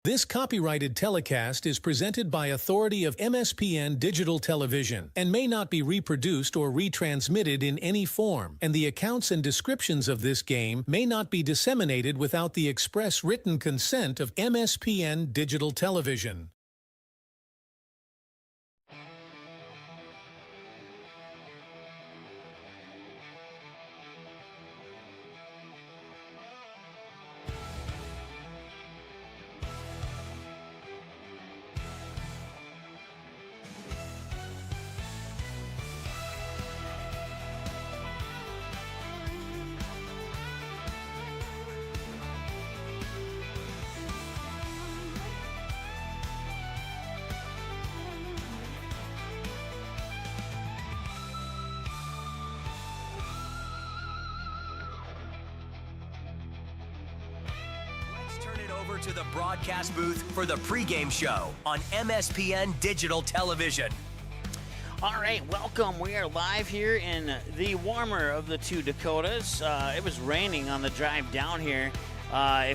This copyrighted telecast is presented by authority of MSPN Digital Television and may not be reproduced or retransmitted in any form, and the accounts and descriptions of this game may not be disseminated without the express written consent of MSPN Digital Television. Turn it over to the broadcast booth for the pregame show on MSPN Digital Television. All right, welcome. We are live here in the warmer of the two Dakotas. It was raining on the drive down here.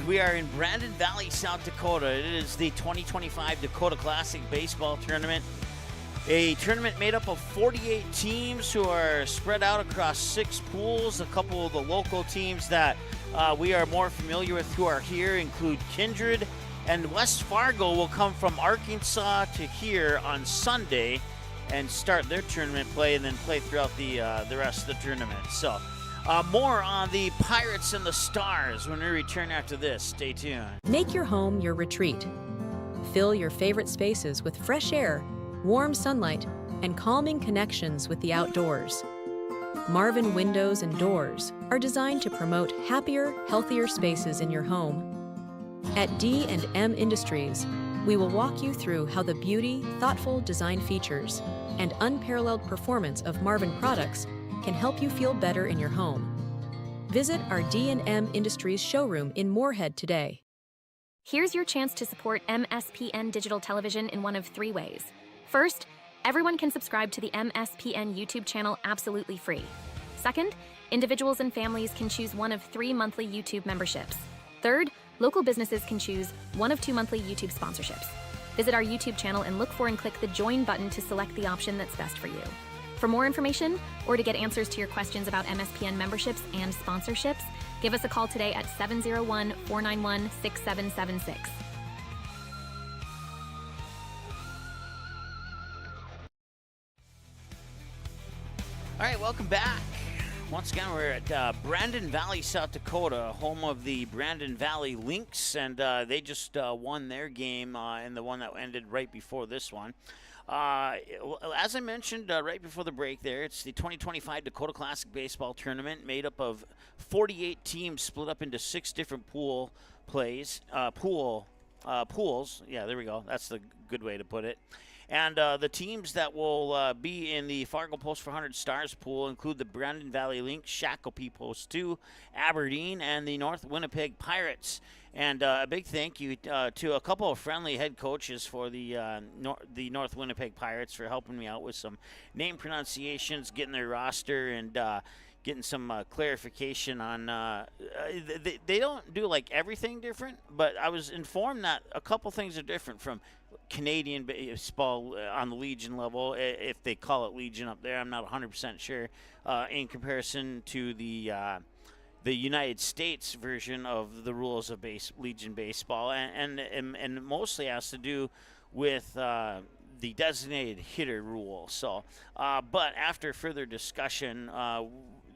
We are in Brandon Valley, South Dakota. It is the 2025 Dakota Classic Baseball Tournament. A tournament made up of 48 teams who are spread out across 6 pools. A couple of the local teams that we are more familiar with who are here include Kindred, and West Fargo will come from Arkansas to here on Sunday and start their tournament play and then play throughout the rest of the tournament. So more on the Pirates and the Stars when we return after this. Stay tuned. Make your home your retreat. Fill your favorite spaces with fresh air, warm sunlight, and calming connections with the outdoors. Marvin Windows and Doors are designed to promote happier, healthier spaces in your home. At D&M Industries, we will walk you through how the beauty, thoughtful design features, and unparalleled performance of Marvin products can help you feel better in your home. Visit our D&M Industries showroom in Moorhead today. Here's your chance to support MSPN Digital Television in one of 3 ways. First, everyone can subscribe to the MSPN YouTube channel absolutely free. Second, individuals and families can choose one of 3 monthly YouTube memberships. Third, local businesses can choose one of 2 monthly YouTube sponsorships. Visit our YouTube channel and look for and click the Join button to select the option that's best for you. For more information or to get answers to your questions about MSPN memberships and sponsorships, give us a call today at 701-491-6776. All right, welcome back. Once again, we're at Brandon Valley, South Dakota, home of the Brandon Valley Lynx, and they just won their game in the one that ended right before this one. As I mentioned right before the break there, it's the 2025 Dakota Classic Baseball Tournament made up of 48 teams split up into 6 different pools. Yeah, there we go. That's the good way to put it. And the teams that will be in the Fargo Post 400 Stars pool include the Brandon Valley Lynx, Shakopee Post 2, Aberdeen, and the North Winnipeg Pirates. And a big thank you to a couple of friendly head coaches for the North Winnipeg Pirates for helping me out with some name pronunciations, getting their roster, and getting some clarification on they don't do like everything different, but I was informed that a couple things are different from Canadian baseball on the Legion level, if they call it Legion up there. I'm not 100% sure in comparison to the United States version of the rules of Legion baseball, and mostly has to do with the designated hitter rule. So, but after further discussion,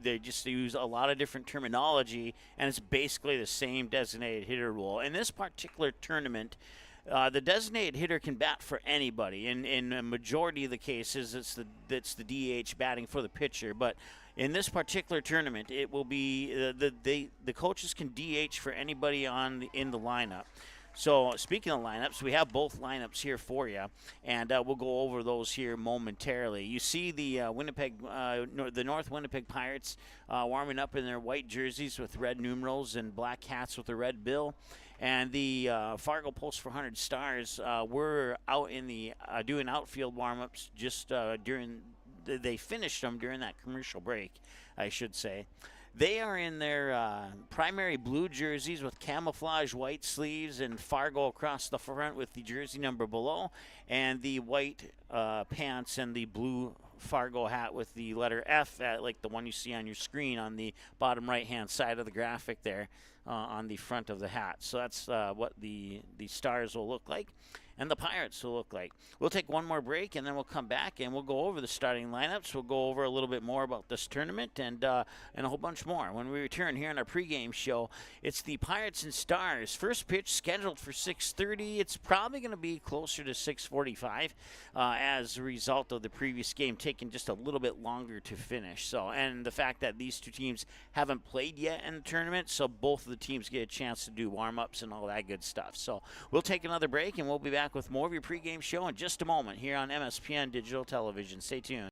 they just use a lot of different terminology, and it's basically the same designated hitter rule. In this particular tournament, the designated hitter can bat for anybody. In a majority of the cases, it's the DH batting for the pitcher. But in this particular tournament, it will be the coaches can DH for anybody in the lineup. So speaking of lineups, we have both lineups here for you, and we'll go over those here momentarily. You see the the North Winnipeg Pirates warming up in their white jerseys with red numerals and black hats with a red bill. And the Fargo Post 400 Stars were out in the doing outfield warm-ups just during they finished them during that commercial break, I should say. They are in their primary blue jerseys with camouflage white sleeves and Fargo across the front with the jersey number below, and the white pants and the blue Fargo hat with the letter F, like the one you see on your screen on the bottom right-hand side of the graphic there on the front of the hat. So that's what the Stars will look like and the Pirates will look like. We'll take one more break, and then we'll come back, and we'll go over the starting lineups. We'll go over a little bit more about this tournament and a whole bunch more. When we return here on our pregame show, it's the Pirates and Stars. First pitch scheduled for 6:30. It's probably going to be closer to 6:45 as a result of the previous game taking just a little bit longer to finish. So, and the fact that these two teams haven't played yet in the tournament, so both of the teams get a chance to do warm-ups and all that good stuff. So we'll take another break, and we'll be back with more of your pregame show in just a moment here on MSPN Digital Television. Stay tuned.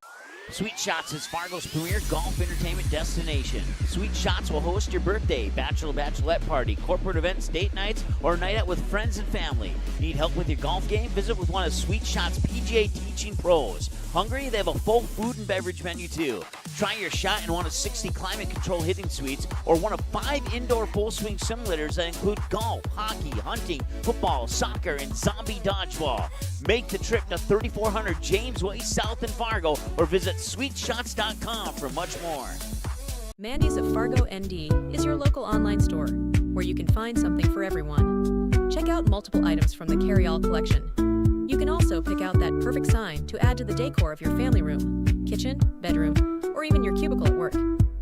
Sweet Shots is Fargo's premier golf entertainment destination. Sweet Shots will host your birthday, bachelorette party, corporate events, date nights, or a night out with friends and family. Need help with your golf game? Visit with one of Sweet Shots' PGA teaching pros. Hungry? They have a full food and beverage menu too. Try your shot in one of 60 climate-controlled hitting suites or one of 5 indoor full-swing simulators that include golf, hockey, hunting, football, soccer, and zombie dodgeball. Make the trip to 3400 James Way South in Fargo or visit sweetshots.com for much more. Mandy's of Fargo, ND is your local online store where you can find something for everyone. Check out multiple items from the carry-all collection. You can also pick out that perfect sign to add to the decor of your family room, kitchen, bedroom, or even your cubicle at work.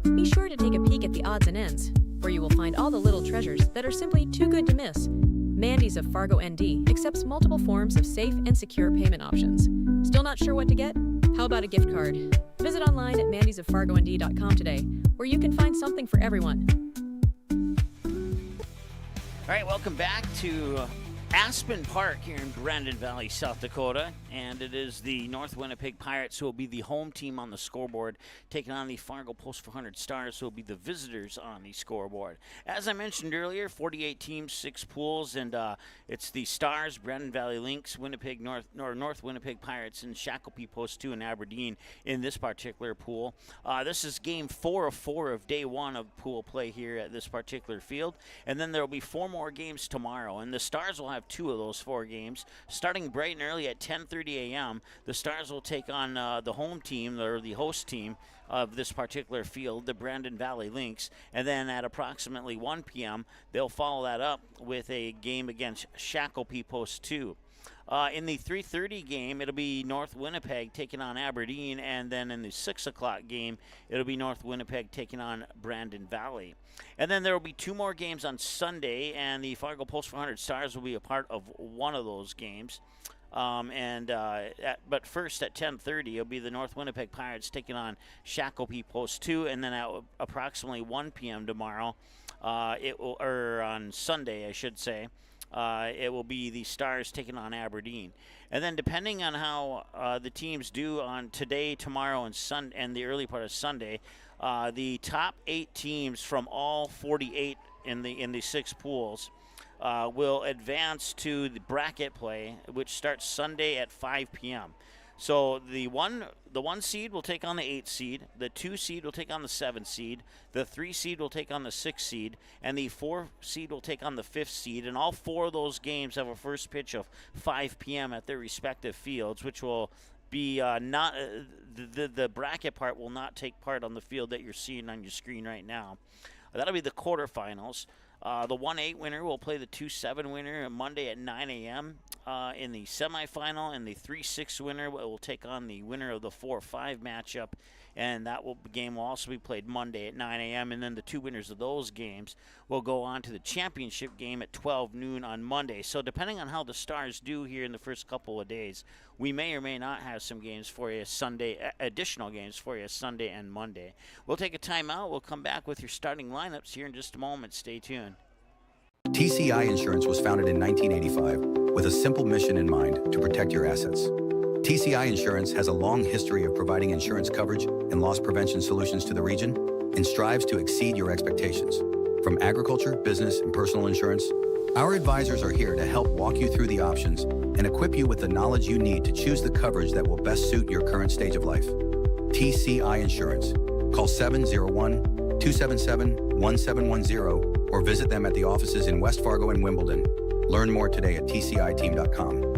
Be sure to take a peek at the odds and ends, where you will find all the little treasures that are simply too good to miss. Mandy's of Fargo, ND accepts multiple forms of safe and secure payment options. Still not sure what to get? How about a gift card? Visit online at mandysoffargond.com today, where you can find something for everyone. All right, welcome back to Aspen Park here in Brandon Valley, South Dakota, and it is the North Winnipeg Pirates who will be the home team on the scoreboard, taking on the Fargo Post 400 Stars who will be the visitors on the scoreboard. As I mentioned earlier, 48 teams, 6 pools, and it's the Stars, Brandon Valley Lynx, Winnipeg North Winnipeg Pirates, and Shakopee Post 2 in Aberdeen in this particular pool. This is game 4 of 4 of day 1 of pool play here at this particular field, and then there will be 4 more games tomorrow, and the Stars will have 2 of those 4 games. Starting bright and early at 10:30 a.m., the Stars will take on the home team, or the host team of this particular field, the Brandon Valley Lynx, and then at approximately 1 p.m., they'll follow that up with a game against Shakopee Post 2. In the 3:30 game, it'll be North Winnipeg taking on Aberdeen, and then in the 6 o'clock game, it'll be North Winnipeg taking on Brandon Valley. And then there will be 2 more games on Sunday, and the Fargo Post 400 Stars will be a part of one of those games. But first at 10:30, it'll be the North Winnipeg Pirates taking on Shakopee Post 2, and then at approximately 1 p.m. tomorrow, on Sunday, I should say, it will be the Stars taking on Aberdeen. And then depending on how the teams do on today, tomorrow, and the early part of Sunday, the top 8 teams from all 48 in the 6 pools will advance to the bracket play, which starts Sunday at 5 p.m. So the one seed will take on the 8 seed, the 2 seed will take on the 7 seed, the 3 seed will take on the 6 seed, and the 4 seed will take on the 5th seed. And all 4 of those games have a first pitch of 5 p.m. at their respective fields, which will be not the bracket part will not take part on the field that you're seeing on your screen right now. That'll be the quarterfinals. The 1-8 winner will play the 2-7 winner Monday at 9 a.m. In the semifinal, and the 3-6 winner will take on the winner of the 4-5 matchup, and that game will also be played Monday at 9 a.m. And then the 2 winners of those games will go on to the championship game at 12 noon on Monday. So depending on how the Stars do here in the first couple of days, we may or may not have some games for you Sunday, additional games for you Sunday and Monday. We'll take a timeout. We'll come back with your starting lineups here in just a moment. Stay tuned. TCI Insurance was founded in 1985 with a simple mission in mind: to protect your assets. TCI Insurance has a long history of providing insurance coverage and loss prevention solutions to the region and strives to exceed your expectations. From agriculture, business, and personal insurance, our advisors are here to help walk you through the options and equip you with the knowledge you need to choose the coverage that will best suit your current stage of life. TCI Insurance. Call 277-1710 or visit them at the offices in West Fargo and Wimbledon. Learn more today at tciteam.com.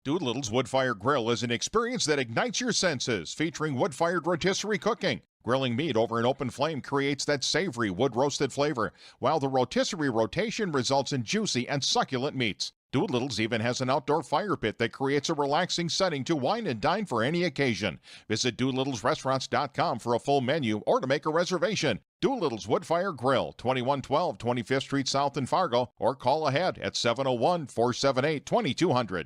Doolittle's Wood-Fired Grill is an experience that ignites your senses, featuring wood-fired rotisserie cooking. Grilling meat over an open flame creates that savory wood-roasted flavor, while the rotisserie rotation results in juicy and succulent meats. Doolittle's even has an outdoor fire pit that creates a relaxing setting to wine and dine for any occasion. Visit DoolittlesRestaurants.com for a full menu or to make a reservation. Doolittle's Wood-Fire Grill, 2112 25th Street South in Fargo, or call ahead at 701-478-2200.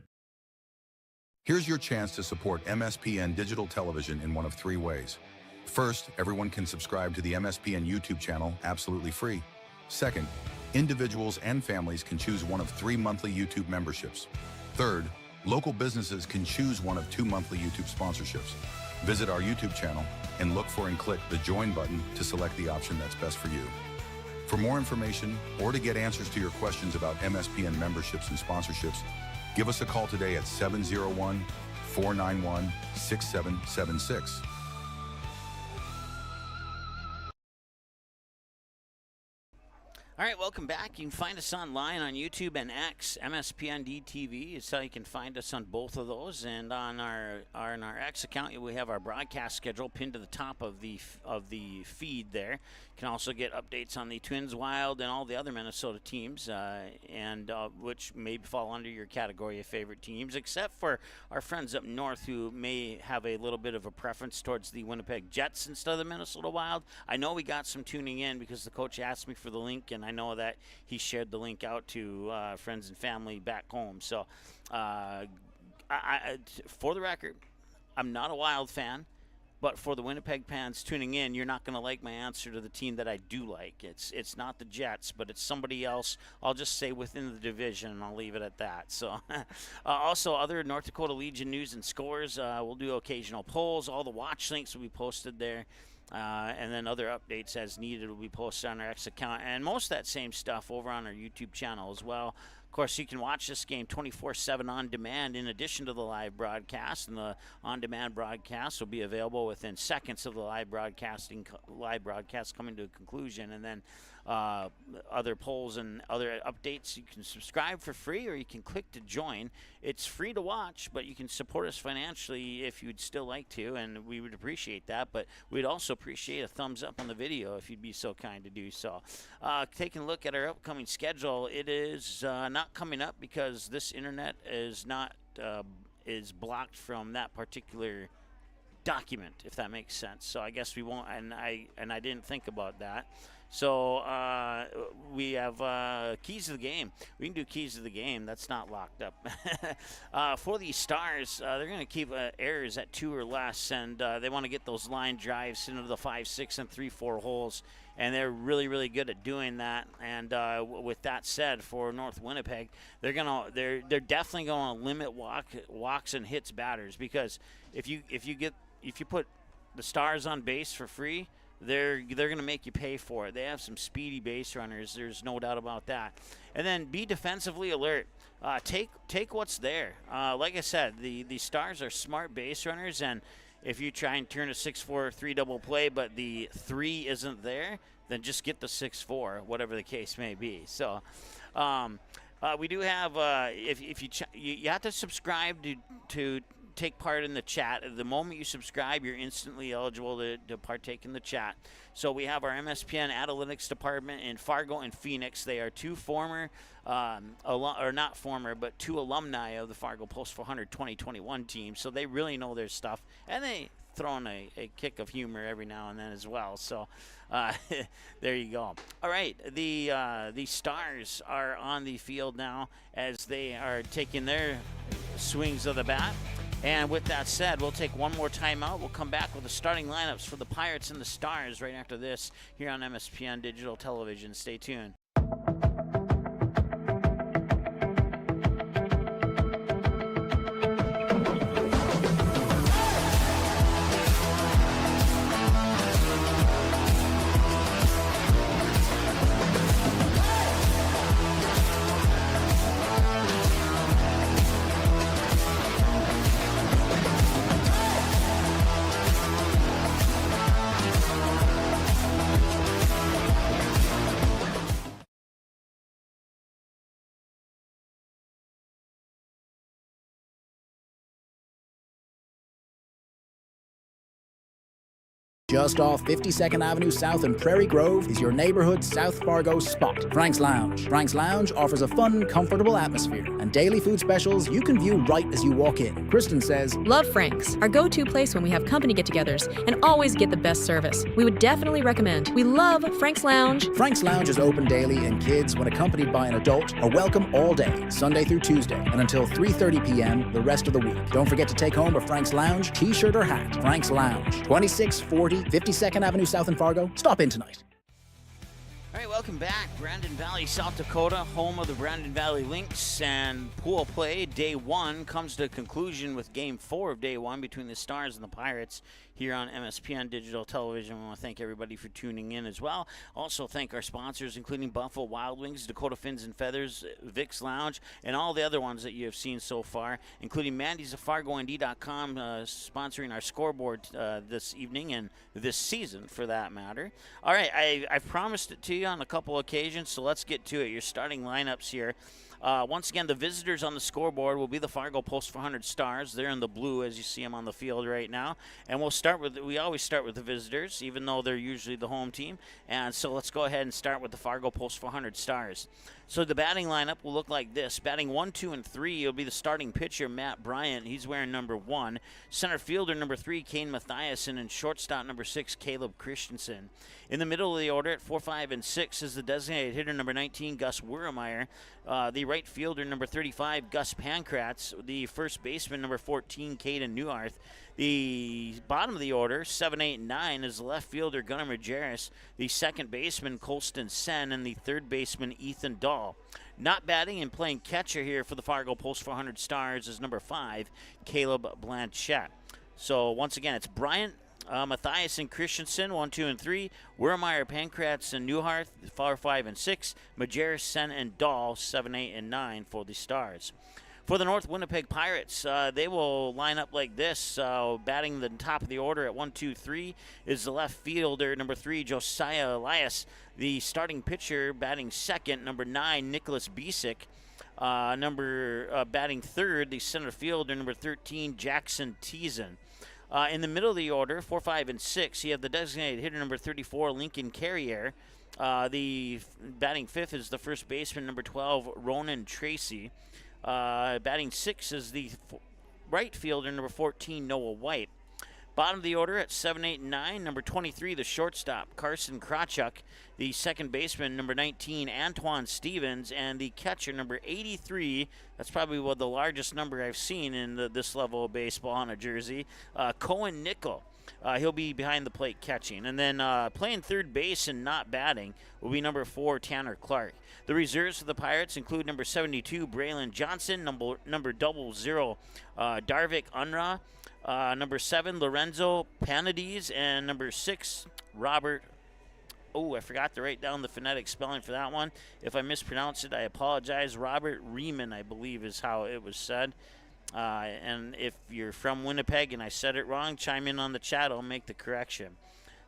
Here's your chance to support MSPN Digital Television in one of three ways. First, everyone can subscribe to the MSPN YouTube channel absolutely free. Second, individuals and families can choose one of 3 monthly YouTube memberships. Third, local businesses can choose one of 2 monthly YouTube sponsorships. Visit our YouTube channel and look for and click the Join button to select the option that's best for you. For more information or to get answers to your questions about MSPN memberships and sponsorships, give us a call today at 701-491-6776. All right, welcome back. You can find us online on YouTube and X, MSPN DTV. It's how you can find us on both of those. And on our X account, we have our broadcast schedule pinned to the top of the feed there. You can also get updates on the Twins, Wild, and all the other Minnesota teams, which may fall under your category of favorite teams, except for our friends up north who may have a little bit of a preference towards the Winnipeg Jets instead of the Minnesota Wild. I know we got some tuning in because the coach asked me for the link, and I know that he shared the link out to friends and family back home. So, for the record, I'm not a Wild fan, but for the Winnipeg fans tuning in, you're not going to like my answer to the team that I do like. It's not the Jets, but it's somebody else. I'll just say within the division, and I'll leave it at that. So, also, other North Dakota Legion news and scores. We'll do occasional polls. All the watch links will be posted there. And then other updates as needed will be posted on our X account. And most of that same stuff over on our YouTube channel as well. Of course, you can watch this game 24/7 on demand in addition to the live broadcast. And the on-demand broadcast will be available within seconds of the live broadcast coming to a conclusion. And then other polls and other updates, you can subscribe for free or you can click to join. It's free to watch, but you can support us financially if you'd still like to, and we would appreciate that. But we'd also appreciate a thumbs up on the video if you'd be so kind to do so. Taking a look at our upcoming schedule, it is not coming up because this internet is not is blocked from that particular document, if that makes sense. So I guess we won't, and I didn't think about that. So we have keys to the game. We can do keys to the game. That's not locked up. For the Stars, they're going to keep errors at 2 or less, and they want to get those line drives into the 5, 6, and 3, 4 holes. And they're really, really good at doing that. And with that said, for North Winnipeg, they're definitely going to limit walks and hits batters, because if you put the Stars on base for free, they're going to make you pay for it. They have some speedy base runners. There's no doubt about that. And then be defensively alert. Take what's there. Like I said, the Stars are smart base runners, and if you try and turn a 6-4 3 double play, but the 3 isn't there, then just get the 6-4, whatever the case may be. So we do have if you have to subscribe to take part in the chat. The moment you subscribe, you're instantly eligible to partake in the chat. So we have our MSPN Analytics Department in Fargo and Phoenix. They are two alumni of the Fargo Post 400 2021 team. So they really know their stuff, and they throw in a kick of humor every now and then as well. So there you go. All right, the Stars are on the field now as they are taking their swings of the bat. And with that said, we'll take one more timeout. We'll come back with the starting lineups for the Pirates and the Stars right after this here on MSPN Digital Television. Stay tuned. Just off 52nd Avenue South in Prairie Grove is your neighborhood South Fargo spot, Frank's Lounge. Frank's Lounge offers a fun, comfortable atmosphere and daily food specials you can view right as you walk in. Kristen says, Love Frank's, our go-to place when we have company get-togethers, and always get the best service. We would definitely recommend. We love Frank's Lounge. Frank's Lounge is open daily, and kids, when accompanied by an adult, are welcome all day, Sunday through Tuesday, and until 3:30 p.m. the rest of the week. Don't forget to take home a Frank's Lounge t-shirt or hat. Frank's Lounge, 2640 52nd Avenue South in Fargo. Stop in tonight. All right, welcome back. Brandon Valley, South Dakota, home of the Brandon Valley Lynx, and pool play. Day 1 comes to a conclusion with Game 4 of Day 1 between the Stars and the Pirates here on MSPN Digital Television. I want to thank everybody for tuning in as well. Also thank our sponsors, including Buffalo Wild Wings, Dakota Fins and Feathers, Vic's Lounge, and all the other ones that you have seen so far, including Mandy's of FargoND.com, sponsoring our scoreboard this evening and this season, for that matter. All right, I've promised it to you on a couple occasions, so let's get to it. Your starting lineups here. Once again, the visitors on the scoreboard will be the Fargo Post 400 Stars. They're in the blue as you see them on the field right now. And we always start with the visitors, even though they're usually the home team. And so let's go ahead and start with the Fargo Post 400 Stars. So the batting lineup will look like this. Batting 1, 2, and 3 will be the starting pitcher, Matt Bryant. He's wearing number 1. Center fielder, number 3, Kane Mathiasen. And shortstop, number 6, Caleb Christensen. In the middle of the order at 4, 5, and 6 is the designated hitter, number 19, Gus Wurmeyer. The right fielder, number 35, Gus Pankratz. The first baseman, number 14, Caden Newharth. The bottom of the order, 7, 8, and 9, is the left fielder, Gunnar Majerus. The second baseman, Colston Sen. And the third baseman, Ethan Dahl. Not batting and playing catcher here for the Fargo Post 400 Stars is number 5, Caleb Blanchette. So once again, it's Bryant, Mathiasen, Christensen, 1, 2, and 3. Wurmeyer, Pankratz, and Newharth, 4, 5, and 6. Majerus, Sen, and Dahl, 7, 8, and 9 for the Stars. For the North Winnipeg Pirates, they will line up like this. Batting the top of the order at 1, 2, 3 is the left fielder, number 3, Josiah Elias. The starting pitcher batting second, number 9, Nicholas Bisick. Batting third, the center fielder, number 13, Jackson Teason. In the middle of the order, 4, 5, and 6, you have the designated hitter, number 34, Lincoln Carrier. The batting fifth is the first baseman, number 12, Ronan Tracy. Batting 6 is the right fielder, number 14, Noah White. Bottom of the order at 7, 8, and 9, number 23, the shortstop, Carson Krawchuk. The second baseman, number 19, Antoine Stevens. And the catcher, number 83, that's probably the largest number I've seen in this level of baseball on a jersey, Cohen Nickel. He'll be behind the plate catching. And then playing third base and not batting will be number 4, Tanner Clark. The reserves for the Pirates include number 72, Braylon Johnson, number 00, Darvik Unra, number 7, Lorenzo Panades, and number 6, Robert. Oh, I forgot to write down the phonetic spelling for that one. If I mispronounce it, I apologize. Robert Riemann, I believe, is how it was said. And if you're from Winnipeg and I said it wrong, chime in on the chat. I'll make the correction.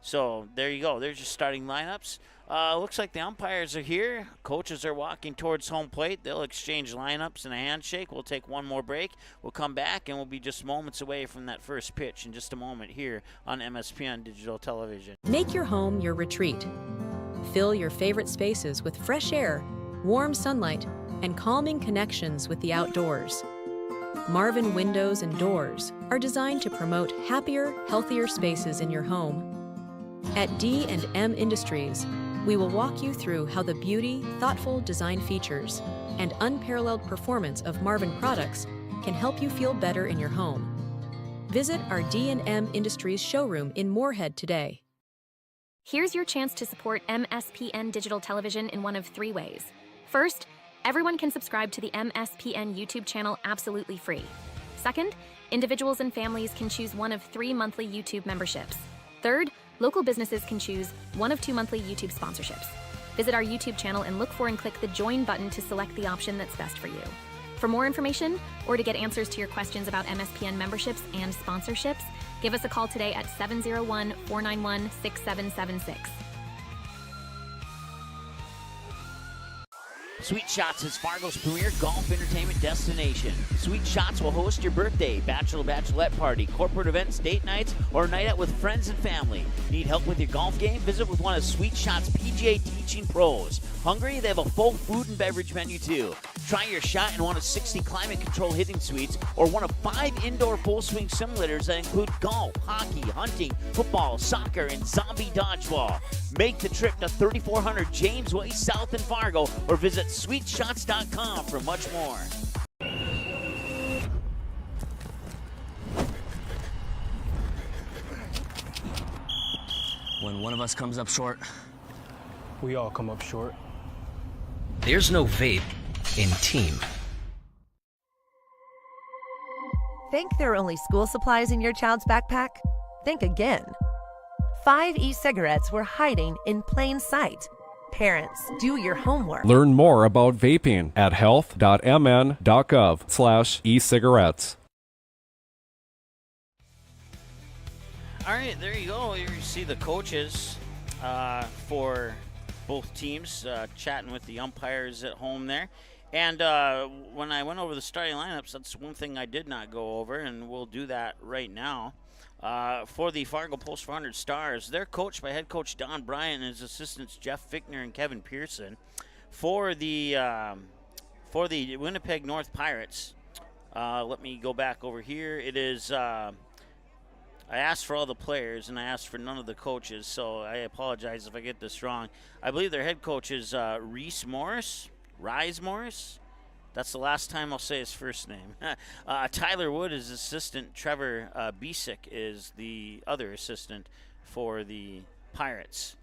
So there you go. There's your starting lineups. Looks like the umpires are here. Coaches are walking towards home plate. They'll exchange lineups and a handshake. We'll take one more break. We'll come back, and we'll be just moments away from that first pitch in just a moment here on MSPN Digital Television. Make your home your retreat. Fill your favorite spaces with fresh air, warm sunlight, and calming connections with the outdoors. Marvin Windows and Doors are designed to promote happier, healthier spaces in your home. At D&M Industries, we will walk you through how the beauty, thoughtful design features, and unparalleled performance of Marvin products can help you feel better in your home. Visit our D&M Industries showroom in Moorhead today. Here's your chance to support MSPN Digital Television in one of 3 ways. First, everyone can subscribe to the MSPN YouTube channel absolutely free. Second, individuals and families can choose one of 3 monthly YouTube memberships. Third, local businesses can choose one of 2 monthly YouTube sponsorships. Visit our YouTube channel and look for and click the Join button to select the option that's best for you. For more information or to get answers to your questions about MSPN memberships and sponsorships, give us a call today at 701-491-6776. Sweet Shots is Fargo's premier golf entertainment destination. Sweet Shots will host your birthday, bachelorette party, corporate events, date nights, or a night out with friends and family. Need help with your golf game? Visit with one of Sweet Shots' PGA teaching pros. Hungry? They have a full food and beverage menu too. Try your shot in one of 60 climate-controlled hitting suites or one of 5 indoor full-swing simulators that include golf, hockey, hunting, football, soccer, and zombie dodgeball. Make the trip to 3400 James Way South in Fargo or visit sweetshots.com for much more. When one of us comes up short, we all come up short. There's no vape in team. Think there are only school supplies in your child's backpack? Think again. 5 e-cigarettes were hiding in plain sight. Parents, do your homework. Learn more about vaping at health.mn.gov/e-cigarettes. All right, there you go. You see the coaches for both teams chatting with the umpires at home there. And when I went over the starting lineups, that's one thing I did not go over, and we'll do that right now. For the Fargo Post 400 Stars, they're coached by head coach Don Bryant and his assistants Jeff Fickner and Kevin Pearson. For the Winnipeg North Pirates, let me go back over here. It is I asked for all the players, and I asked for none of the coaches, so I apologize if I get this wrong. I believe their head coach is Rise Morris. That's the last time I'll say his first name. Tyler Wood is assistant. Trevor Bisick is the other assistant for the Pirates.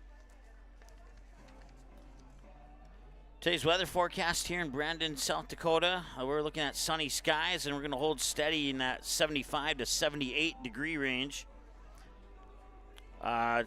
Today's weather forecast here in Brandon, South Dakota. We're looking at sunny skies, and we're going to hold steady in that 75 to 78 degree range.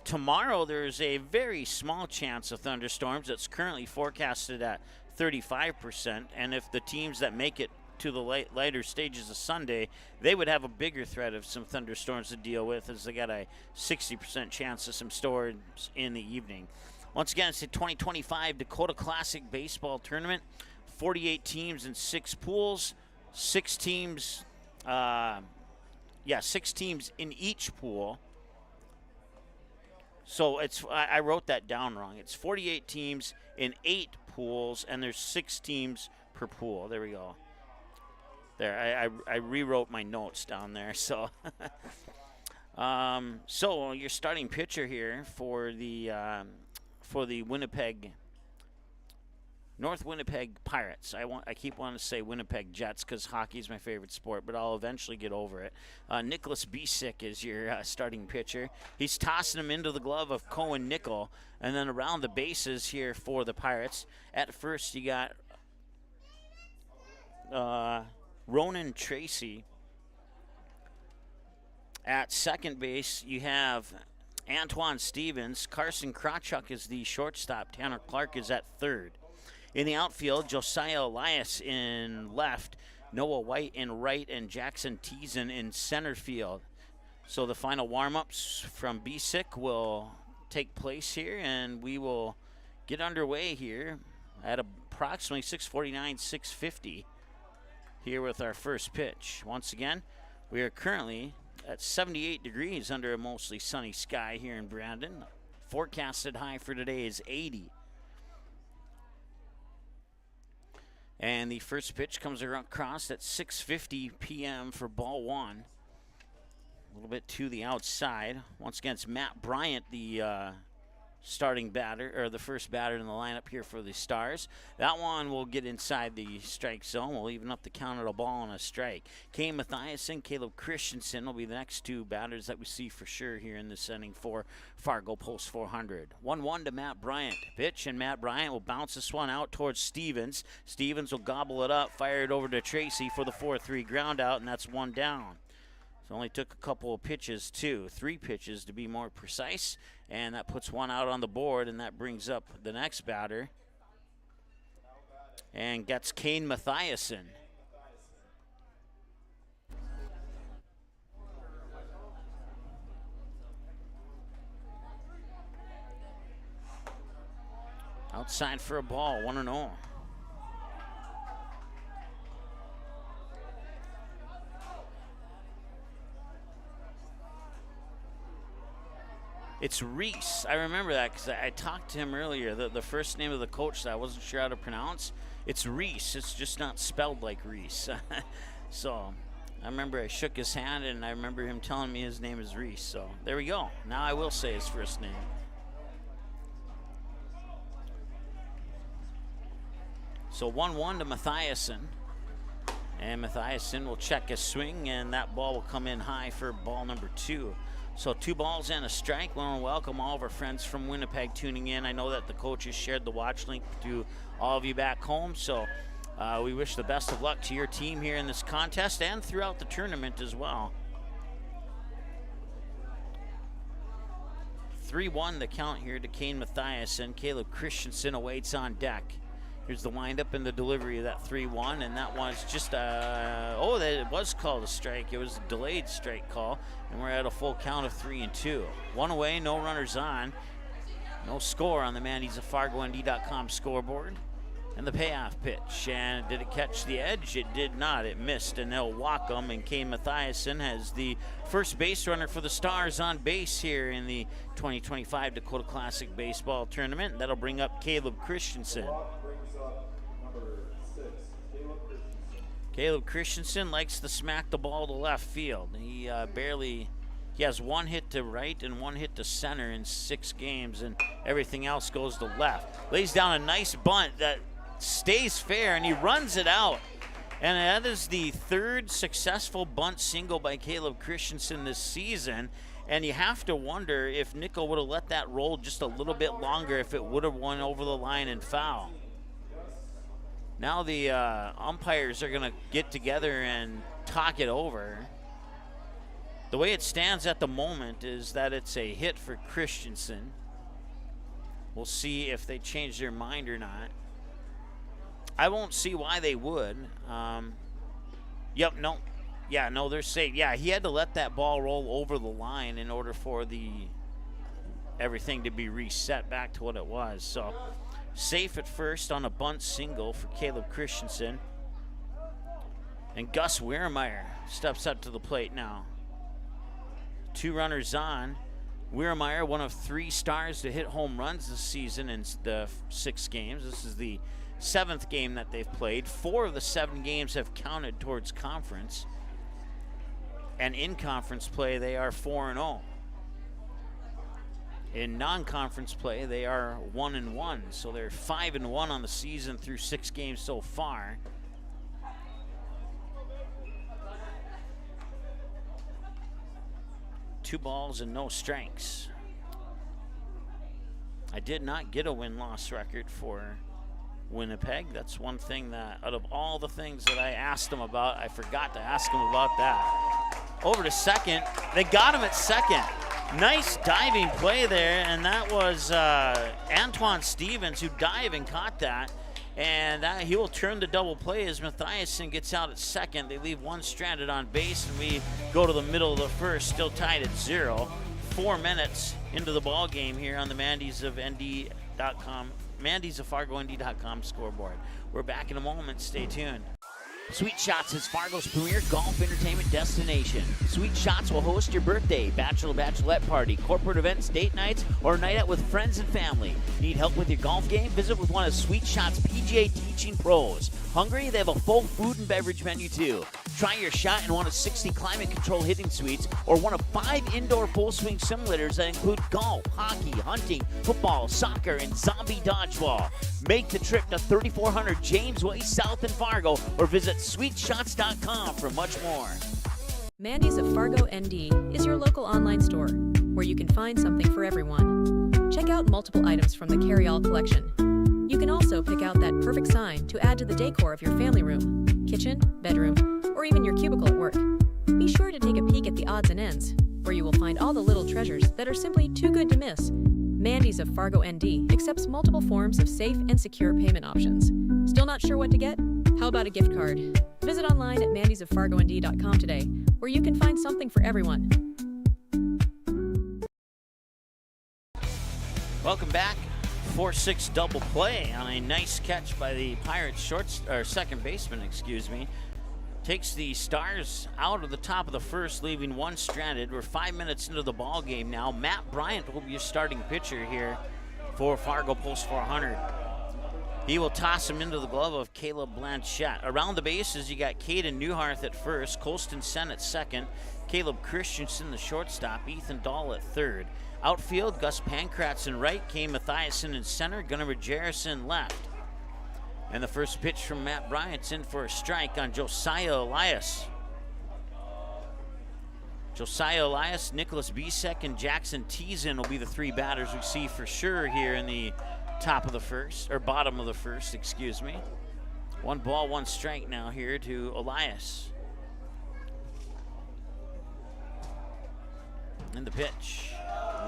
Tomorrow, there's a very small chance of thunderstorms. It's currently forecasted at 35%, and if the teams that make it to the later stages of Sunday, they would have a bigger threat of some thunderstorms to deal with, as they got a 60% chance of some storms in the evening. Once again, it's the 2025 Dakota Classic Baseball Tournament. 48 teams in 6 pools. 6 teams, 6 teams in each pool. So I wrote that down wrong. It's 48 teams in 8 pools, and there's 6 teams per pool. There we go. There, I rewrote my notes down there. So, so your starting pitcher here for the North Winnipeg Pirates. I keep wanting to say Winnipeg Jets because hockey is my favorite sport, but I'll eventually get over it. Nicholas Bisick is your starting pitcher. He's tossing him into the glove of Cohen Nickel, and then around the bases here for the Pirates. At first, you got Ronan Tracy. At second base, you have Antoine Stevens. Carson Krawchuk is the shortstop. Tanner Clark is at third. In the outfield, Josiah Elias in left, Noah White in right, and Jackson Teason in center field. So the final warm-ups from Bisick will take place here, and we will get underway here at approximately 6:49, 6:50 here with our first pitch. Once again, we are currently at 78 degrees under a mostly sunny sky here in Brandon. Forecasted high for today is 80. And the first pitch comes across at 6:50 p.m. for ball 1. A little bit to the outside. Once again, it's Matt Bryant, the starting batter, or the first batter in the lineup here for the Stars. That one will get inside the strike zone. We'll even up the count at a ball and a strike. Kane Mathiasen, Caleb Christensen will be the next 2 batters that we see for sure here in this inning for Fargo Post 400. 1-1 to Matt Bryant. Pitch, and Matt Bryant will bounce this one out towards Stevens. Stevens will gobble it up, fire it over to Tracy for the 4-3 ground out, and that's 1 down. So only took a couple of pitches, 3 pitches to be more precise, and that puts 1 out on the board, and that brings up the next batter and gets Kane Mathiasen. Outside for a ball, 1-0. It's Reese. I remember that because I talked to him earlier. The first name of the coach that I wasn't sure how to pronounce, it's Reese. It's just not spelled like Reese. So I remember I shook his hand, and I remember him telling me his name is Reese. So there we go. Now I will say his first name. So 1-1 to Mathiasen. And Mathiasen will check his swing, and that ball will come in high for ball number 2. So 2 balls and a strike. We want to welcome all of our friends from Winnipeg tuning in. I know that the coaches shared the watch link to all of you back home. So we wish the best of luck to your team here in this contest and throughout the tournament as well. 3-1 the count here to Kane Mathiasen. Caleb Christensen awaits on deck. Here's the windup and the delivery of that 3-1, and that was just it was called a strike. It was a delayed strike call, and we're at a full count of 3-2. 1 away, no runners on. No score on the Mandy's of FargoND.com scoreboard. And the payoff pitch, and did it catch the edge? It did not. It missed, and they'll walk them, and Kane Mathiasen has the first base runner for the Stars on base here in the 2025 Dakota Classic Baseball Tournament. That'll bring up Caleb Christensen. Caleb Christensen likes to smack the ball to left field. He has 1 hit to right and 1 hit to center in 6 games, and everything else goes to left. Lays down a nice bunt that stays fair, and he runs it out. And that is the 3rd successful bunt single by Caleb Christensen this season. And you have to wonder if Nico would have let that roll just a little bit longer, if it would have went over the line and foul. Now the umpires are going to get together and talk it over. The way it stands at the moment is that it's a hit for Christensen. We'll see if they change their mind or not. I won't see why they would. They're safe. Yeah, he had to let that ball roll over the line in order for everything to be reset back to what it was. So safe at first on a bunt single for Caleb Christensen. And Gus Weirmeyer steps up to the plate now. 2 runners on. Weirmeyer, one of 3 Stars to hit home runs this season in the 6 games. This is the 7th game that they've played. 4 of the 7 games have counted towards conference. And in conference play, they are 4-0. In non-conference play, they are 1-1. So they're 5-1 on the season through 6 games so far. Two balls and no strikes. I did not get a win-loss record for Winnipeg. That's one thing that, out of all the things that I asked them about, I forgot to ask them about that. Over to second. They got him at second. Nice diving play there, and that was Antoine Stevens who dived and caught that. And he will turn the double play as Mathiasen gets out at second. They leave 1 stranded on base, and we go to the middle of the first, still tied at 0. 4 minutes into the ball game here on the Mandy's of FargoND.com scoreboard. We're back in a moment. Stay tuned. Sweet Shots is Fargo's premier golf entertainment destination. Sweet Shots will host your birthday, bachelorette party, corporate events, date nights, or a night out with friends and family. Need help with your golf game? Visit with one of Sweet Shots' PGA teaching pros. Hungry? They have a full food and beverage menu too. Try your shot in one of 60 climate-controlled hitting suites or one of 5 indoor full-swing simulators that include golf, hockey, hunting, football, soccer, and zombie dodgeball. Make the trip to 3400 James Way South in Fargo or visit sweetshots.com for much more. Mandy's of Fargo ND is your local online store where you can find something for everyone. Check out multiple items from the carry-all collection. You can also pick out that perfect sign to add to the decor of your family room, kitchen, bedroom, or even your cubicle at work. Be sure to take a peek at the odds and ends, where you will find all the little treasures that are simply too good to miss. Mandy's of Fargo ND accepts multiple forms of safe and secure payment options. Still not sure what to get? How about a gift card? Visit online at mandysoffargond.com today, where you can find something for everyone. Welcome back. 4-6 double play on a nice catch by the Pirates second baseman, takes the Stars out of the top of the first, leaving one stranded. We're 5 minutes into the ball game now. Matt Bryant will be your starting pitcher here for Fargo Post 400. He will toss him into the glove of Caleb Blanchette. Around the bases, you got Caden Newharth at first, Colston Sen at second, Caleb Christensen the shortstop, Ethan Dahl at third. Outfield, Gus Pankratz in right, Kane Mathiasen in center, Gunnar Jarrison left. And the first pitch from Matt Bryant's in for a strike on Josiah Elias. Josiah Elias, Nicholas Bisek, and Jackson Teason will be the three batters we see for sure here in the top of the first, or bottom of the first, excuse me. 1 ball, 1 strike now here to Elias. And the pitch,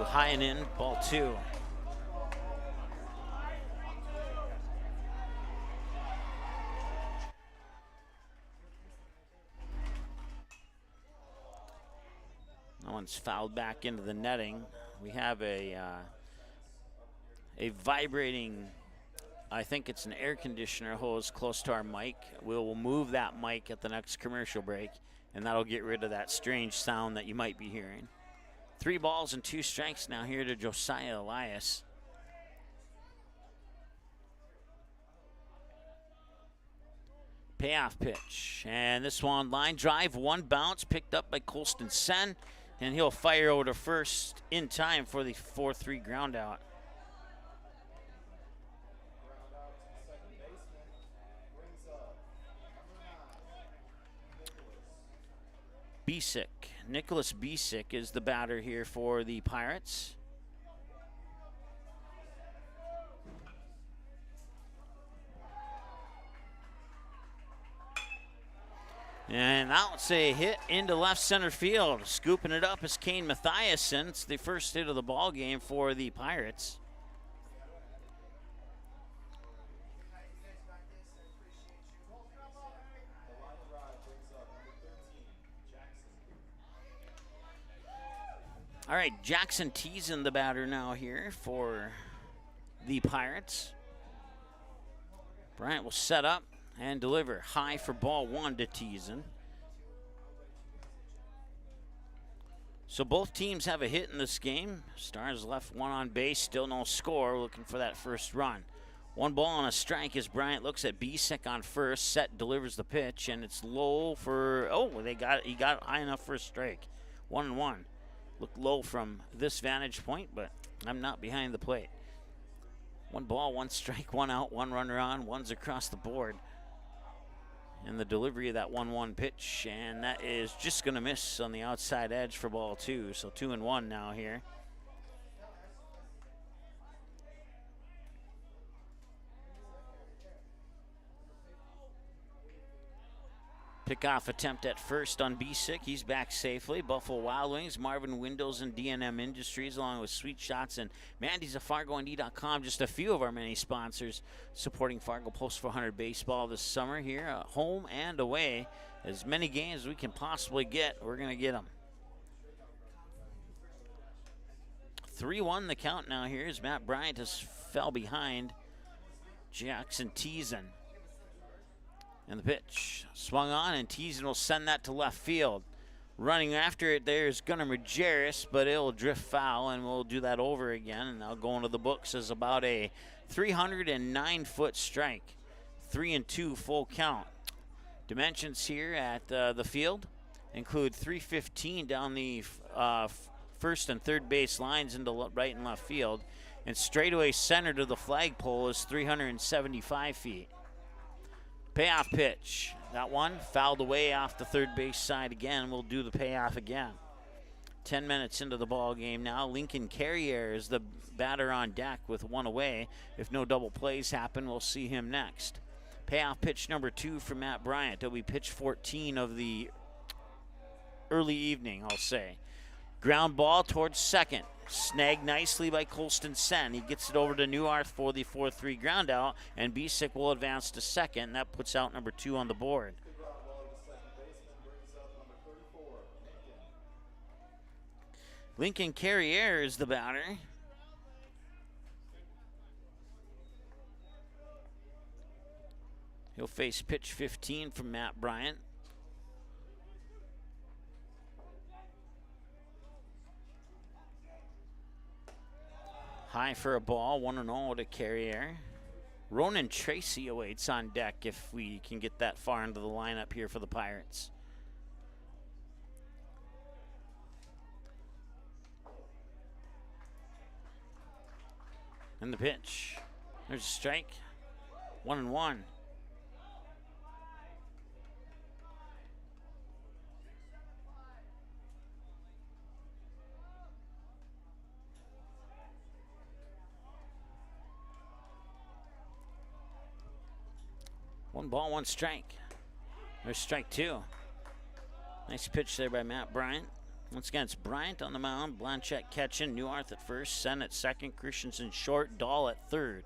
high and in, ball 2. That one's fouled back into the netting. We have a vibrating, I think it's an air conditioner hose close to our mic. We'll move that mic at the next commercial break, and that'll get rid of that strange sound that you might be hearing. 3 balls and 2 strikes now here to Josiah Elias. Payoff pitch, and this one line drive, 1 bounce, picked up by Colston Sen, and he'll fire over to first in time for the 4-3 ground out. Bisek, Nicholas Bisek is the batter here for the Pirates. And that's a hit into left center field. Scooping it up is Kane Mathiasen. It's the first hit of the ball game for the Pirates. All right, Jackson Teason the batter now here for the Pirates. Bryant will set up and deliver high for ball 1 to Teason. So both teams have a hit in this game. Stars left 1 on base, still no score, looking for that first run. 1 ball and a strike as Bryant looks at Bisek on first. Set delivers the pitch, and it's low for, he got high enough for a strike. 1-1. Look low from this vantage point, but I'm not behind the plate. 1 ball, 1 strike, 1 out, 1 runner on, 1's across the board. And the delivery of that 1-1 pitch, and that is just going to miss on the outside edge for ball 2. So 2-1 now here. Pickoff attempt at first on Bisek. He's back safely. Buffalo Wild Wings, Marvin Windows, and D&M Industries, along with Sweet Shots and Mandy's of FargoND.com. Just a few of our many sponsors supporting Fargo Post 400 baseball this summer here, home and away. As many games as we can possibly get, we're going to get them. 3-1 the count now here as Matt Bryant has fell behind Jackson Teason. And the pitch swung on, and Teason will send that to left field. Running after it there's Gunnar Majerus, but it'll drift foul, and we'll do that over again. And that'll go into the books as about a 309-foot strike. 3-2 full count. Dimensions here at the field include 315 down the first and third base lines into right and left field. And straightaway center to the flagpole is 375 feet. Payoff pitch. That one fouled away off the third base side again. We'll do the payoff again. 10 minutes into the ball game now. Lincoln Carrier is the batter on deck with 1 away. If no double plays happen, we'll see him next. Payoff pitch number 2 for Matt Bryant. It'll be pitch 14 of the early evening, I'll say. Ground ball towards second. Snagged nicely by Colston Sen. He gets it over to Newharth for the 4-3 ground out, and Bisek will advance to second, and that puts out number 2 on the board. Lincoln Carrier is the batter. He'll face pitch 15 from Matt Bryant. High for a ball, 1-0 to Carrier. Ronan Tracy awaits on deck if we can get that far into the lineup here for the Pirates. And the pitch. There's a strike. 1-1. One ball, one strike. There's strike two. Nice pitch there by Matt Bryant. Once again, it's Bryant on the mound, Blanchett catching, Newharth at first, Sen at second, Christensen short, Dahl at third.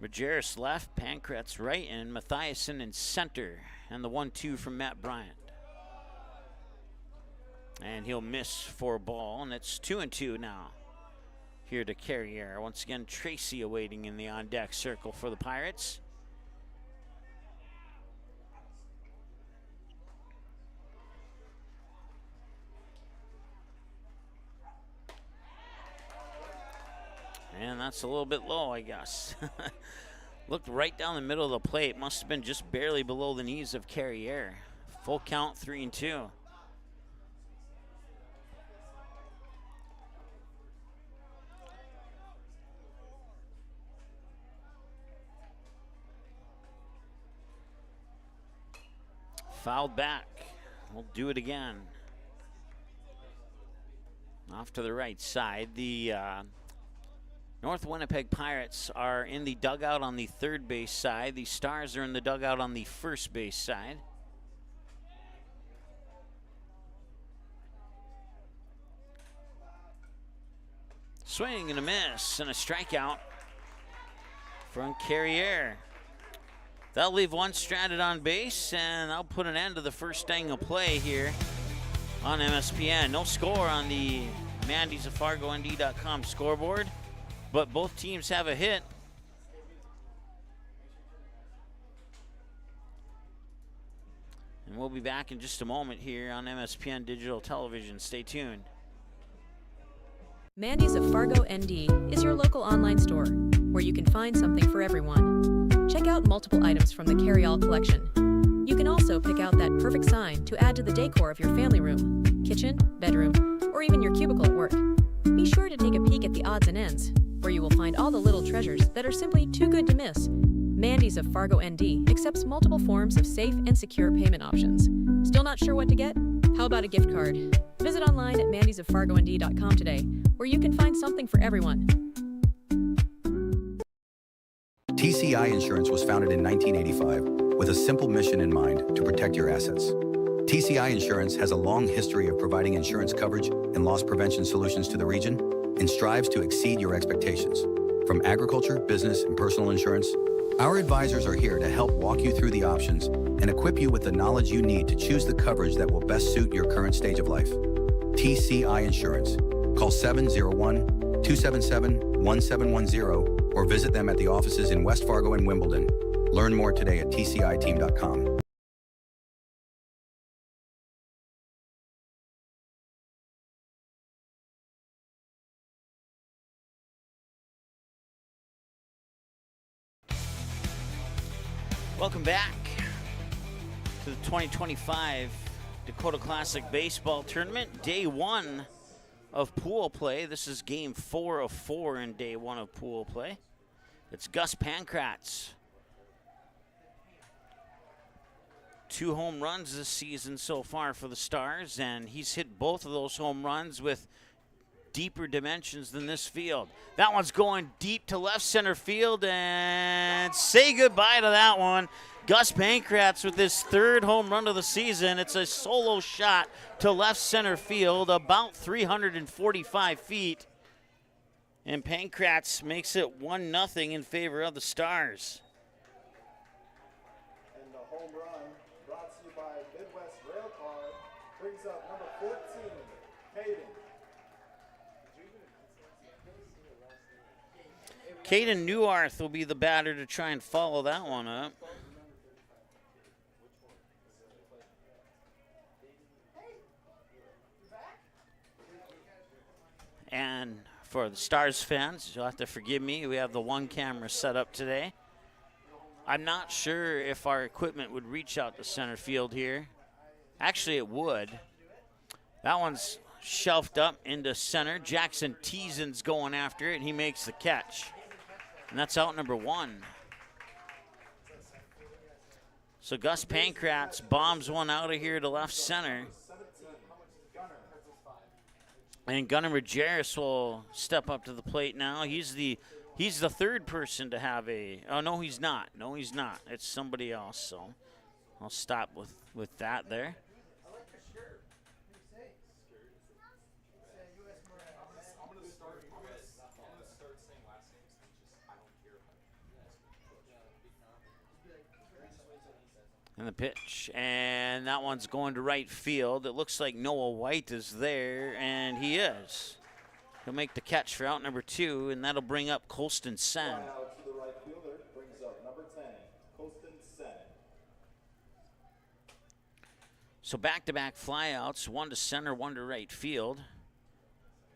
Majerus left, Pankratz right, and Mathiasen in center. And the 1-2 from Matt Bryant. And he'll miss for a ball, and it's 2-2 now. Here to Carrier. Once again, Tracy awaiting in the on-deck circle for the Pirates. And that's a little bit low, I guess. Looked right down the middle of the plate. Must have been just barely below the knees of Carrier. Full count, 3-2. Fouled back. We'll do it again. Off to the right side. The North Winnipeg Pirates are in the dugout on the third base side. The Stars are in the dugout on the first base side. Swing and a miss and a strikeout from Carrier. That'll leave one stranded on base, and I'll put an end to the first inning of play here on MSPN. No score on the Mandy's of FargoND.com scoreboard, but both teams have a hit. And we'll be back in just a moment here on MSPN Digital Television. Stay tuned. Mandy's of Fargo ND is your local online store where you can find something for everyone. Check out multiple items from the carry-all collection. You can also pick out that perfect sign to add to the decor of your family room, kitchen, bedroom, or even your cubicle at work. Be sure to take a peek at the odds and ends, where you will find all the little treasures that are simply too good to miss. Mandy's of Fargo ND accepts multiple forms of safe and secure payment options. Still not sure what to get? How about a gift card? Visit online at mandysoffargond.com today, where you can find something for everyone. TCI Insurance was founded in 1985 with a simple mission in mind: to protect your assets. TCI Insurance has a long history of providing insurance coverage and loss prevention solutions to the region and strives to exceed your expectations. From agriculture, business, and personal insurance, our advisors are here to help walk you through the options and equip you with the knowledge you need to choose the coverage that will best suit your current stage of life. TCI Insurance. Call 701-277-1710 or visit them at the offices in West Fargo and Wimbledon. Learn more today at tciteam.com. Welcome back to the 2025 Dakota Classic Baseball Tournament, day one of pool play. This is game 4 of 4 in day one of pool play. It's Gus Pankratz. 2 home runs this season so far for the Stars, and he's hit both of those home runs with deeper dimensions than this field. That one's going deep to left center field, and say goodbye to that one. Gus Pankratz with his 3rd home run of the season. It's a solo shot to left center field, about 345 feet. And Pankratz makes it 1-0 in favor of the Stars. And the home run brought to you by Midwest Rail Car brings up number 14, Caden. Caden Newharth will be the batter to try and follow that one up. And for the Stars fans, you'll have to forgive me. We have the one camera set up today. I'm not sure if our equipment would reach out to center field here. Actually, it would. That one's shelved up into center. Jackson Teasen's going after it, and he makes the catch. And that's out number 1. So Gus Pankratz bombs one out of here to left center. And Gunnar Majerus will step up to the plate now. He's the third person to have a, oh, no, he's not. No, he's not. It's somebody else, so I'll stop with that there. And the pitch, and that one's going to right field. It looks like Noah White is there, and he is. He'll make the catch for out number 2, and that'll bring up Colston Sen. Out to the right fielder, brings up number 10, Colston Sen. So back-to-back flyouts, one to center, one to right field.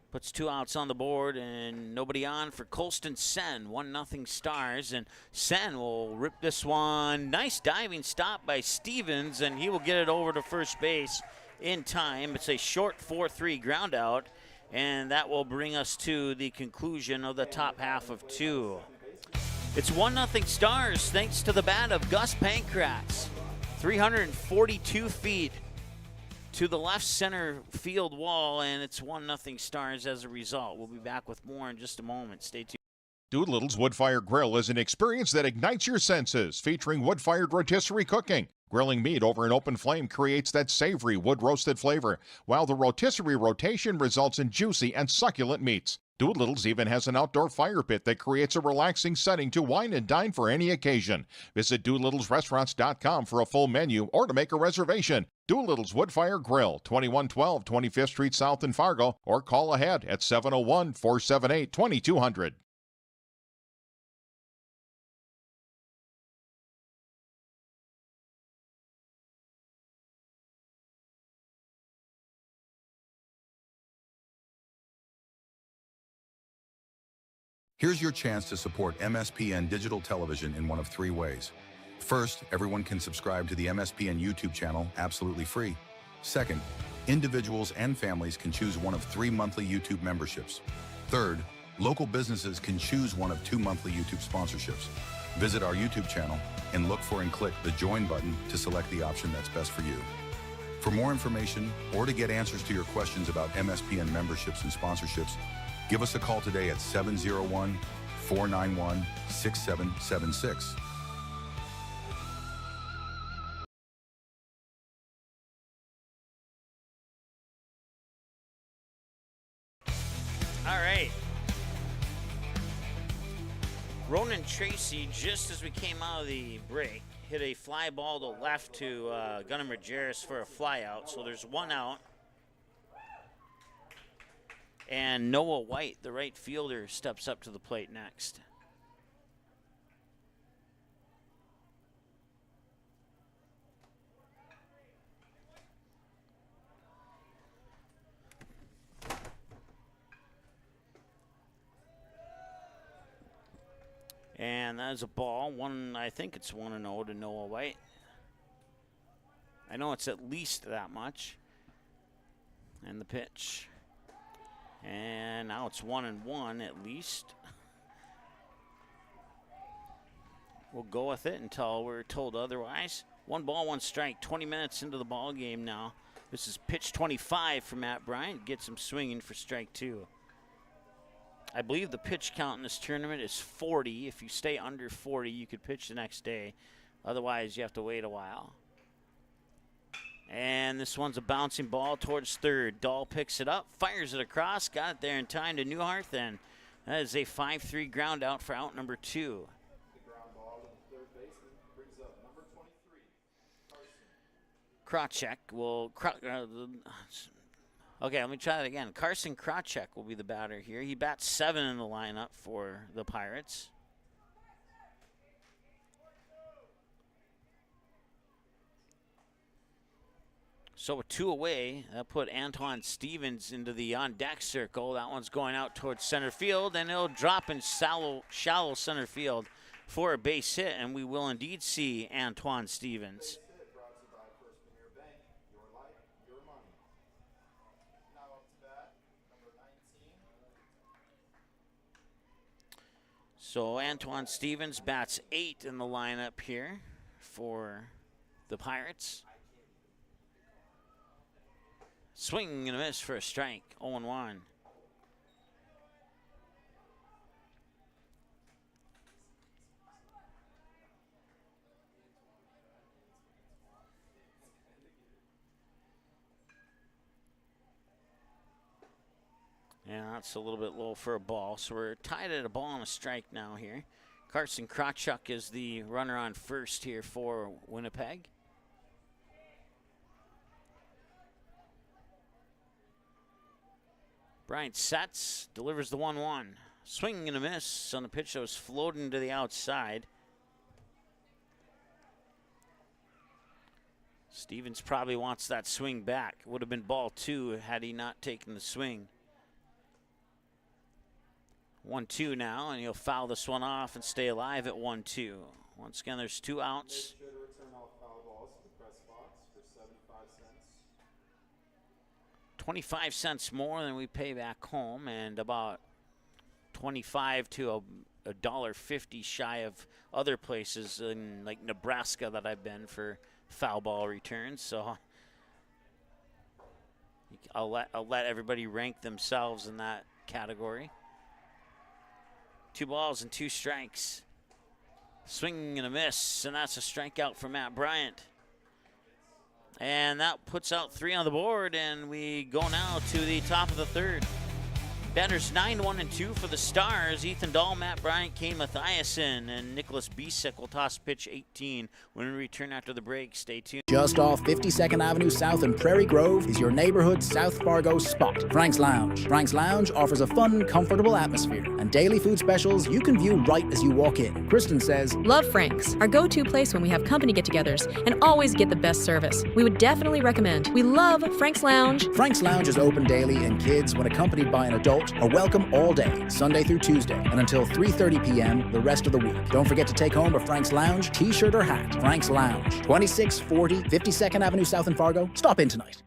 Puts 2 outs on the board and nobody on for Colston Sen. 1-0 Stars, and Sen will rip this one. Nice diving stop by Stevens, and he will get it over to first base in time. It's a short 4-3 ground out, and that will bring us to the conclusion of the top half of 2. It's 1-0 Stars thanks to the bat of Gus Pankratz. 342 feet to the left center field wall, and it's 1-0 Stars as a result. We'll be back with more in just a moment. Stay tuned. Doolittle's Wood-Fire Grill is an experience that ignites your senses, featuring wood-fired rotisserie cooking. Grilling meat over an open flame creates that savory wood-roasted flavor, while the rotisserie rotation results in juicy and succulent meats. Doolittle's even has an outdoor fire pit that creates a relaxing setting to wine and dine for any occasion. Visit DoolittlesRestaurants.com for a full menu or to make a reservation. Doolittle's Wood-Fire Grill, 2112 25th Street South in Fargo, or call ahead at 701-478-2200. Here's your chance to support MSPN Digital Television in one of 3 ways. First, everyone can subscribe to the MSPN YouTube channel absolutely free. Second, individuals and families can choose one of 3 monthly YouTube memberships. Third, local businesses can choose one of 2 monthly YouTube sponsorships. Visit our YouTube channel and look for and click the Join button to select the option that's best for you. For more information or to get answers to your questions about MSPN memberships and sponsorships, give us a call today at 701-491-6776. All right. Ronan Tracy, just as we came out of the break, hit a fly ball to left to Gunnar Majerus for a fly out. So there's 1 out. And Noah White, the right fielder, steps up to the plate next. And that is a ball. I think it's 1-0 to Noah White. I know it's at least that much. And the pitch. And now it's 1-1 at least. We'll go with it until we're told otherwise. 1 ball, 1 strike. 20 minutes into the ball game now. This is pitch 25 for Matt Bryant. Gets him swinging for strike 2. I believe the pitch count in this tournament is 40. If you stay under 40, you could pitch the next day. Otherwise, you have to wait a while. And this one's a bouncing ball towards third. Dahl picks it up, fires it across, got it there in time to Newhart, and that is a 5-3 ground out for out number 2. The ground ball to the third baseman brings up number 23, Kracek will... Okay, let me try that again. Carson Kracek will be the batter here. He bats 7 in the lineup for the Pirates. So with 2 away, that put Antoine Stevens into the on-deck circle. That one's going out towards center field, and it'll drop in shallow center field for a base hit, and we will indeed see Antoine Stevens. So Antoine Stevens bats 8 in the lineup here for the Pirates. Swing and a miss for a strike, 0-1. Yeah, that's a little bit low for a ball. So we're tied at a ball and a strike now here. Carson Krawchuk is the runner on first here for Winnipeg. Bryant sets, delivers the 1-1. Swing and a miss on the pitch that was floating to the outside. Stevens probably wants that swing back. Would have been ball 2 had he not taken the swing. 1-2 now, and he'll foul this one off and stay alive at 1-2. Once again, there's 2 outs. 25 cents more than we pay back home, and about 25 to a $1.50 shy of other places in like Nebraska that I've been for foul ball returns. So I'll let everybody rank themselves in that category. 2 balls and 2 strikes. Swing and a miss, and that's a strikeout for Matt Bryant. And that puts out 3 on the board, and we go now to the top of the 3rd. Batters 9, 1, and 2 for the Stars. Ethan Dahl, Matt Bryant, Kane Mathiasen, and Nicholas Bisek will toss pitch 18 when we return after the break. Stay tuned. Just off 52nd Avenue South in Prairie Grove is your neighborhood South Fargo spot, Frank's Lounge. Frank's Lounge offers a fun, comfortable atmosphere and daily food specials you can view right as you walk in. Kristen says, Love Frank's, our go-to place when we have company get-togethers, and always get the best service. We would definitely recommend. We love Frank's Lounge. Frank's Lounge is open daily, and kids, when accompanied by an adult, are welcome all day, Sunday through Tuesday, and until 3:30 p.m. the rest of the week. Don't forget to take home a Frank's Lounge t-shirt or hat. Frank's Lounge, 2640 52nd Avenue South in Fargo. Stop in tonight.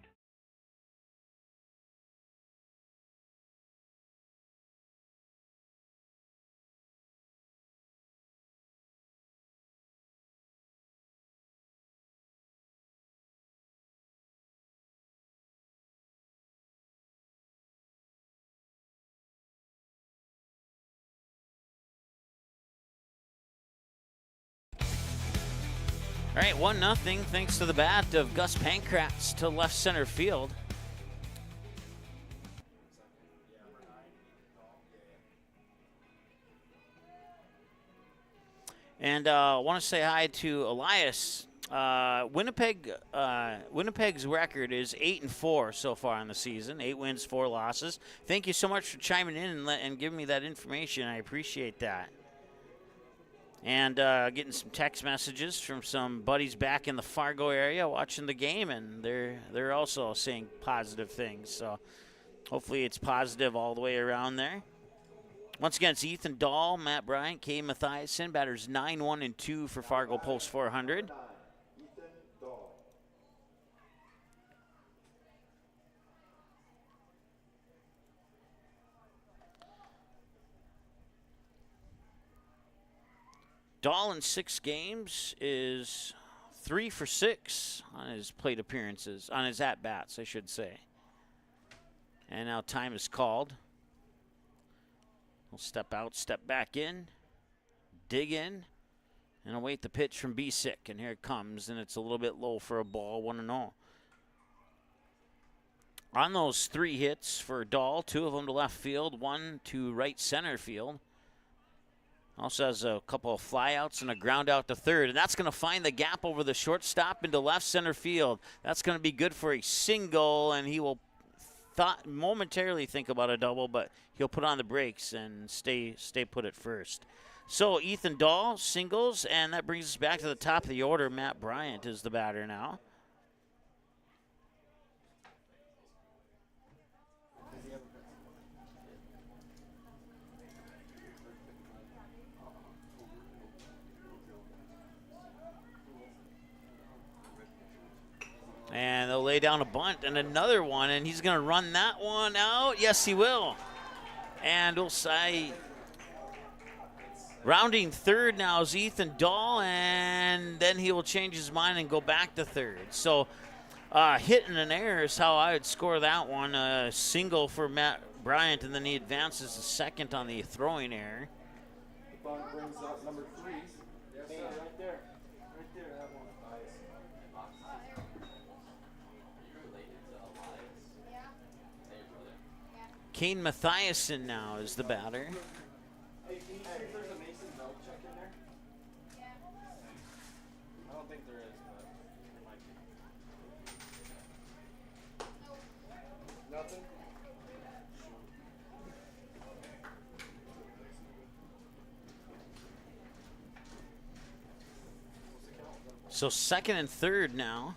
All right, 1-0 thanks to the bat of Gus Pankratz to left center field. And I want to say hi to Elias. Winnipeg's record is 8-4 so far in the season. 8 wins, 4 losses. Thank you so much for chiming in and giving me that information. I appreciate that. And getting some text messages from some buddies back in the Fargo area watching the game, and they're also saying positive things. So hopefully it's positive all the way around there. Once again, it's Ethan Dahl, Matt Bryant, Kane Mathiasen, batters 9, 1, and 2 for Fargo Post 400. Dahl in 6 games is 3 for 6 on his plate appearances, on his at-bats, I should say. And now time is called. We'll step out, step back in, dig in, and await the pitch from Bisek. And here it comes, and it's a little bit low for a ball, 1-0. On those 3 hits for Dahl, 2 of them to left field, 1 to right center field. Also has a couple of flyouts and a ground out to third, and that's going to find the gap over the shortstop into left center field. That's going to be good for a single, and he will momentarily think about a double, but he'll put on the brakes and stay put at first. So Ethan Dahl singles, and that brings us back to the top of the order. Matt Bryant is the batter now. And they'll lay down a bunt and another one, and he's going to run that one out. Yes, he will. And we'll say rounding third now is Ethan Dahl, and then he will change his mind and go back to third. So hit and an error is how I would score that one. A single for Matt Bryant, and then he advances to second on the throwing error. The bunt brings up number 3. Yes, sir. Right there. Right there, that one. Kane Mathiasen now is the batter. Hey, can you see if there's a Mason Belt check in there? I don't think there is, but there might be. Nothing? So second and third now.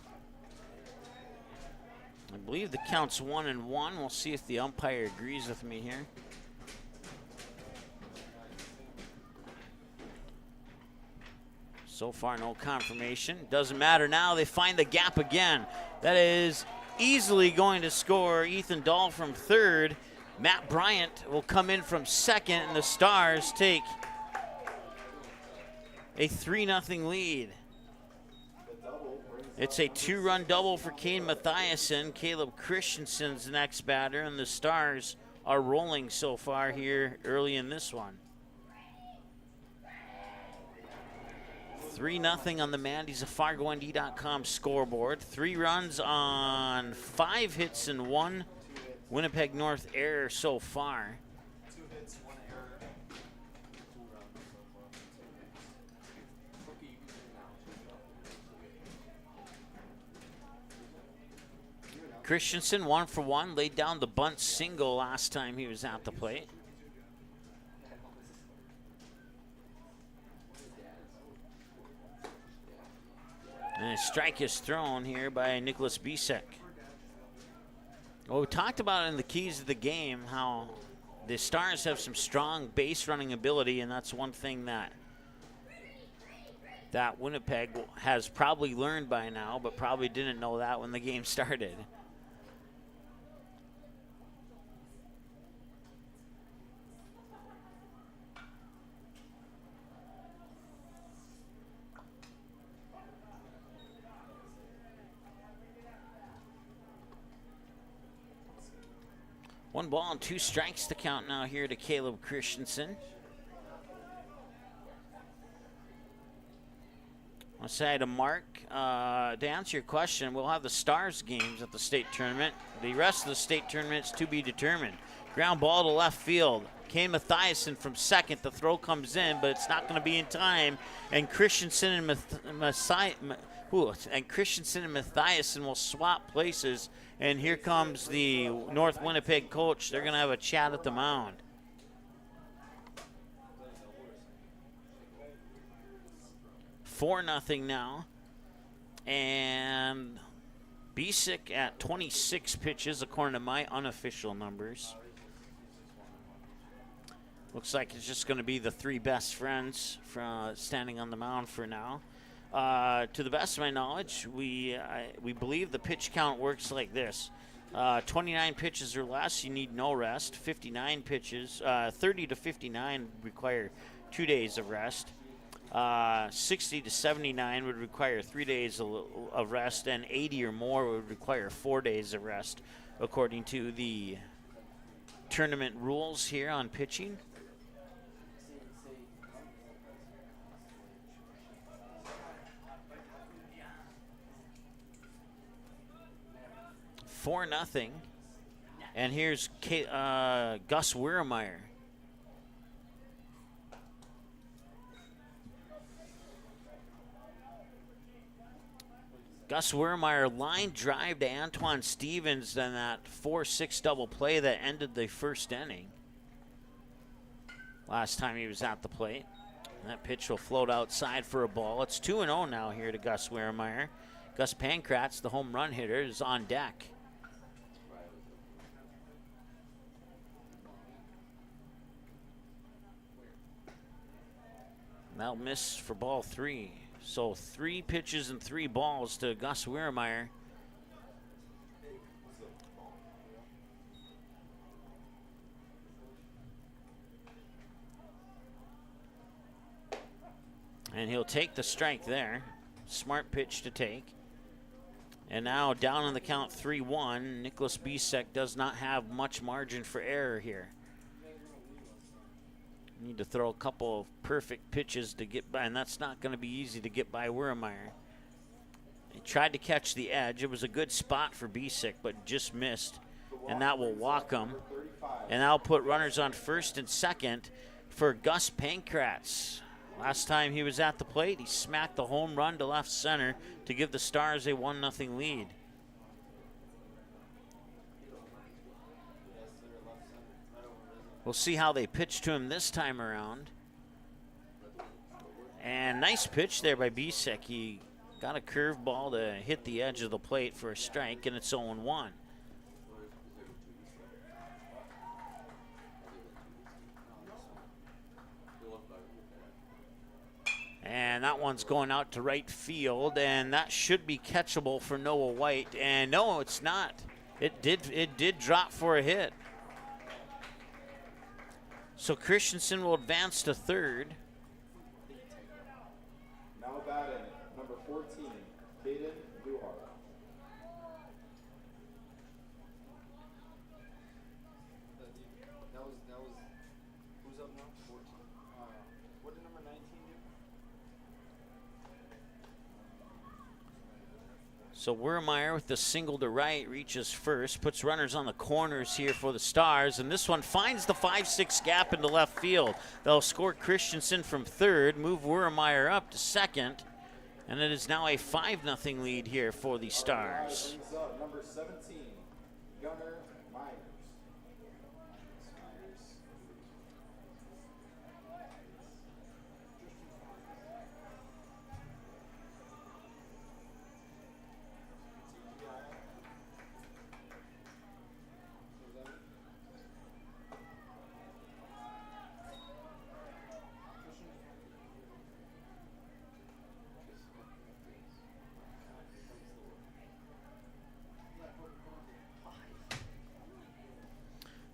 I believe the count's 1-1. We'll see if the umpire agrees with me here. So far, no confirmation. Doesn't matter now. They find the gap again. That is easily going to score Ethan Dahl from third. Matt Bryant will come in from second, and the Stars take a 3-0 lead. It's a 2-run double for Kane Mathiasen. Caleb Christensen's the next batter, and the Stars are rolling so far here early in this one. 3-0 on the Mandy's of FargoND.com scoreboard. 3 runs on 5 hits and 1 Winnipeg North error so far. 2 hits, 1 error. 2 runs so far. Christensen 1 for 1, laid down the bunt single last time he was at the plate. And a strike is thrown here by Nicholas Bisek. Well, we talked about in the keys of the game how the Stars have some strong base running ability, and that's one thing that Winnipeg has probably learned by now, but probably didn't know that when the game started. One ball and 2 strikes to count now here to Caleb Christensen. I'll say to Mark, to answer your question, we'll have the Stars games at the state tournament. The rest of the state tournament is to be determined. Ground ball to left field. Kane Mathiasen from second. The throw comes in, but it's not going to be in time. And Christensen and Mathiasen will swap places. And here comes the North Winnipeg coach. They're going to have a chat at the mound. $4-0 now. And Bisek at 26 pitches, according to my unofficial numbers. Looks like it's just going to be the 3 best friends standing on the mound for now. To the best of my knowledge, we believe the pitch count works like this. 29 pitches or less, you need no rest. 59 pitches, 30 to 59 require 2 days of rest. 60 to 79 would require 3 days of rest, and 80 or more would require 4 days of rest, according to the tournament rules here on pitching. $4-0, and here's Gus Wiermeyer. Gus Wiermeyer line drive to Antoine Stevens in that 4-6 double play that ended the first inning. Last time he was at the plate. And that pitch will float outside for a ball. It's 2-0 now here to Gus Wiermeyer. Gus Pankratz, the home run hitter, is on deck. That'll miss for ball 3. So 3 pitches and 3 balls to Gus Wiermeyer And he'll take the strike there. Smart pitch to take. And now down on the count 3-1. Nicholas Bisek does not have much margin for error here. Need to throw a couple of perfect pitches to get by, and that's not going to be easy to get by Wurmeyer. He tried to catch the edge. It was a good spot for Bisek, but just missed. And that will walk him. And that'll put runners on first and second for Gus Pankratz. Last time he was at the plate, he smacked the home run to left center to give the Stars a 1-0 lead. We'll see how they pitch to him this time around. And nice pitch there by Bisek. He got a curveball to hit the edge of the plate for a strike, and it's 0-1. And that one's going out to right field, and that should be catchable for Noah White. And no, it's not. It did drop for a hit. So Christensen will advance to third. Now batting, number 14, Caden Duhart. That was who's up now? 14. What did number 19 do? So Wurmeyer with the single to right reaches first, puts runners on the corners here for the Stars, and this one finds the 5-6 gap into left field. They'll score Christensen from third, move Wurmeyer up to second, and it is now a 5-0 lead here for the Stars. Brings up number 17, Gunnar Myers.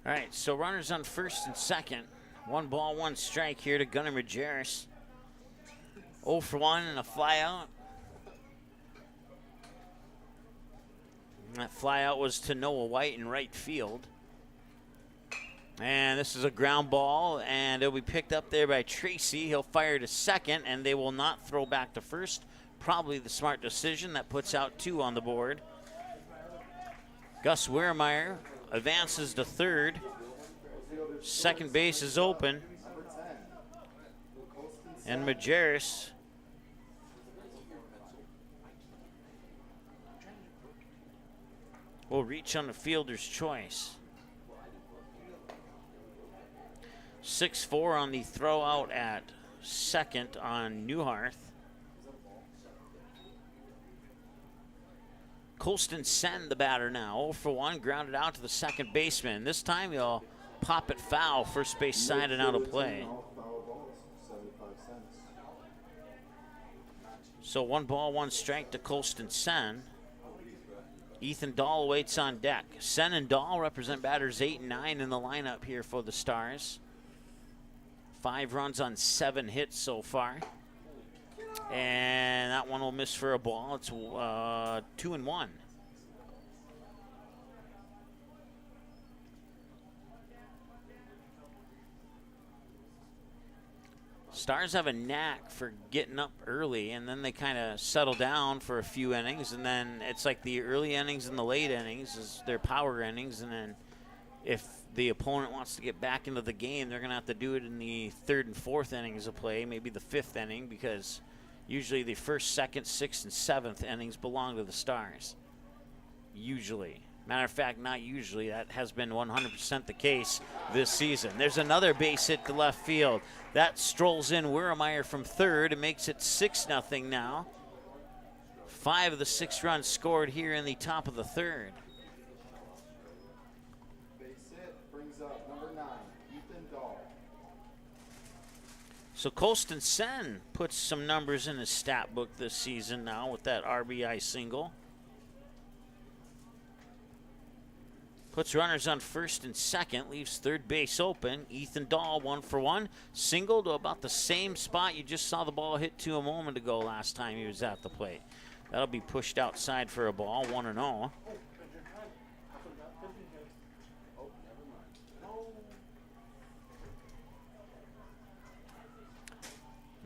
All right, so runners on first and second. 1 ball, 1 strike here to Gunnar Majerus. 0 for 1 and a fly out. That fly out was to Noah White in right field. And this is a ground ball, and it'll be picked up there by Tracy. He'll fire to second, and they will not throw back to first. Probably the smart decision. That puts out 2 on the board. Gus Wurmeyer advances to third. Second base is open. And Majerus will reach on the fielder's choice. 6-4 on the throw out at second on Newharth. Colston Sen, the batter now. 0 for 1, grounded out to the second baseman. This time he'll pop it foul, first base side and out of play. So 1 ball, 1 strike to Colston Sen. Ethan Dahl waits on deck. Sen and Dahl represent batters 8 and 9 in the lineup here for the Stars. 5 runs on 7 hits so far. And that one will miss for a ball. It's 2-1. Stars have a knack for getting up early, and then they kind of settle down for a few innings, and then it's like the early innings and the late innings is their power innings, and then if the opponent wants to get back into the game, they're going to have to do it in the 3rd and 4th innings of play, maybe the 5th inning, because usually the 1st, 2nd, 6th, and 7th innings belong to the Stars. Usually. Matter of fact, not usually. That has been 100% the case this season. There's another base hit to left field. That strolls in Wurmeyer from third and makes it 6-0 now. 5 of the 6 runs scored here in the top of the 3rd. Base hit brings up number 9, Ethan Dahl. So Colston Sen puts some numbers in his stat book this season now with that RBI single. Puts runners on first and second, leaves third base open. Ethan Dahl 1 for 1. Single to about the same spot you just saw the ball hit to a moment ago last time he was at the plate. That'll be pushed outside for a ball, 1-0.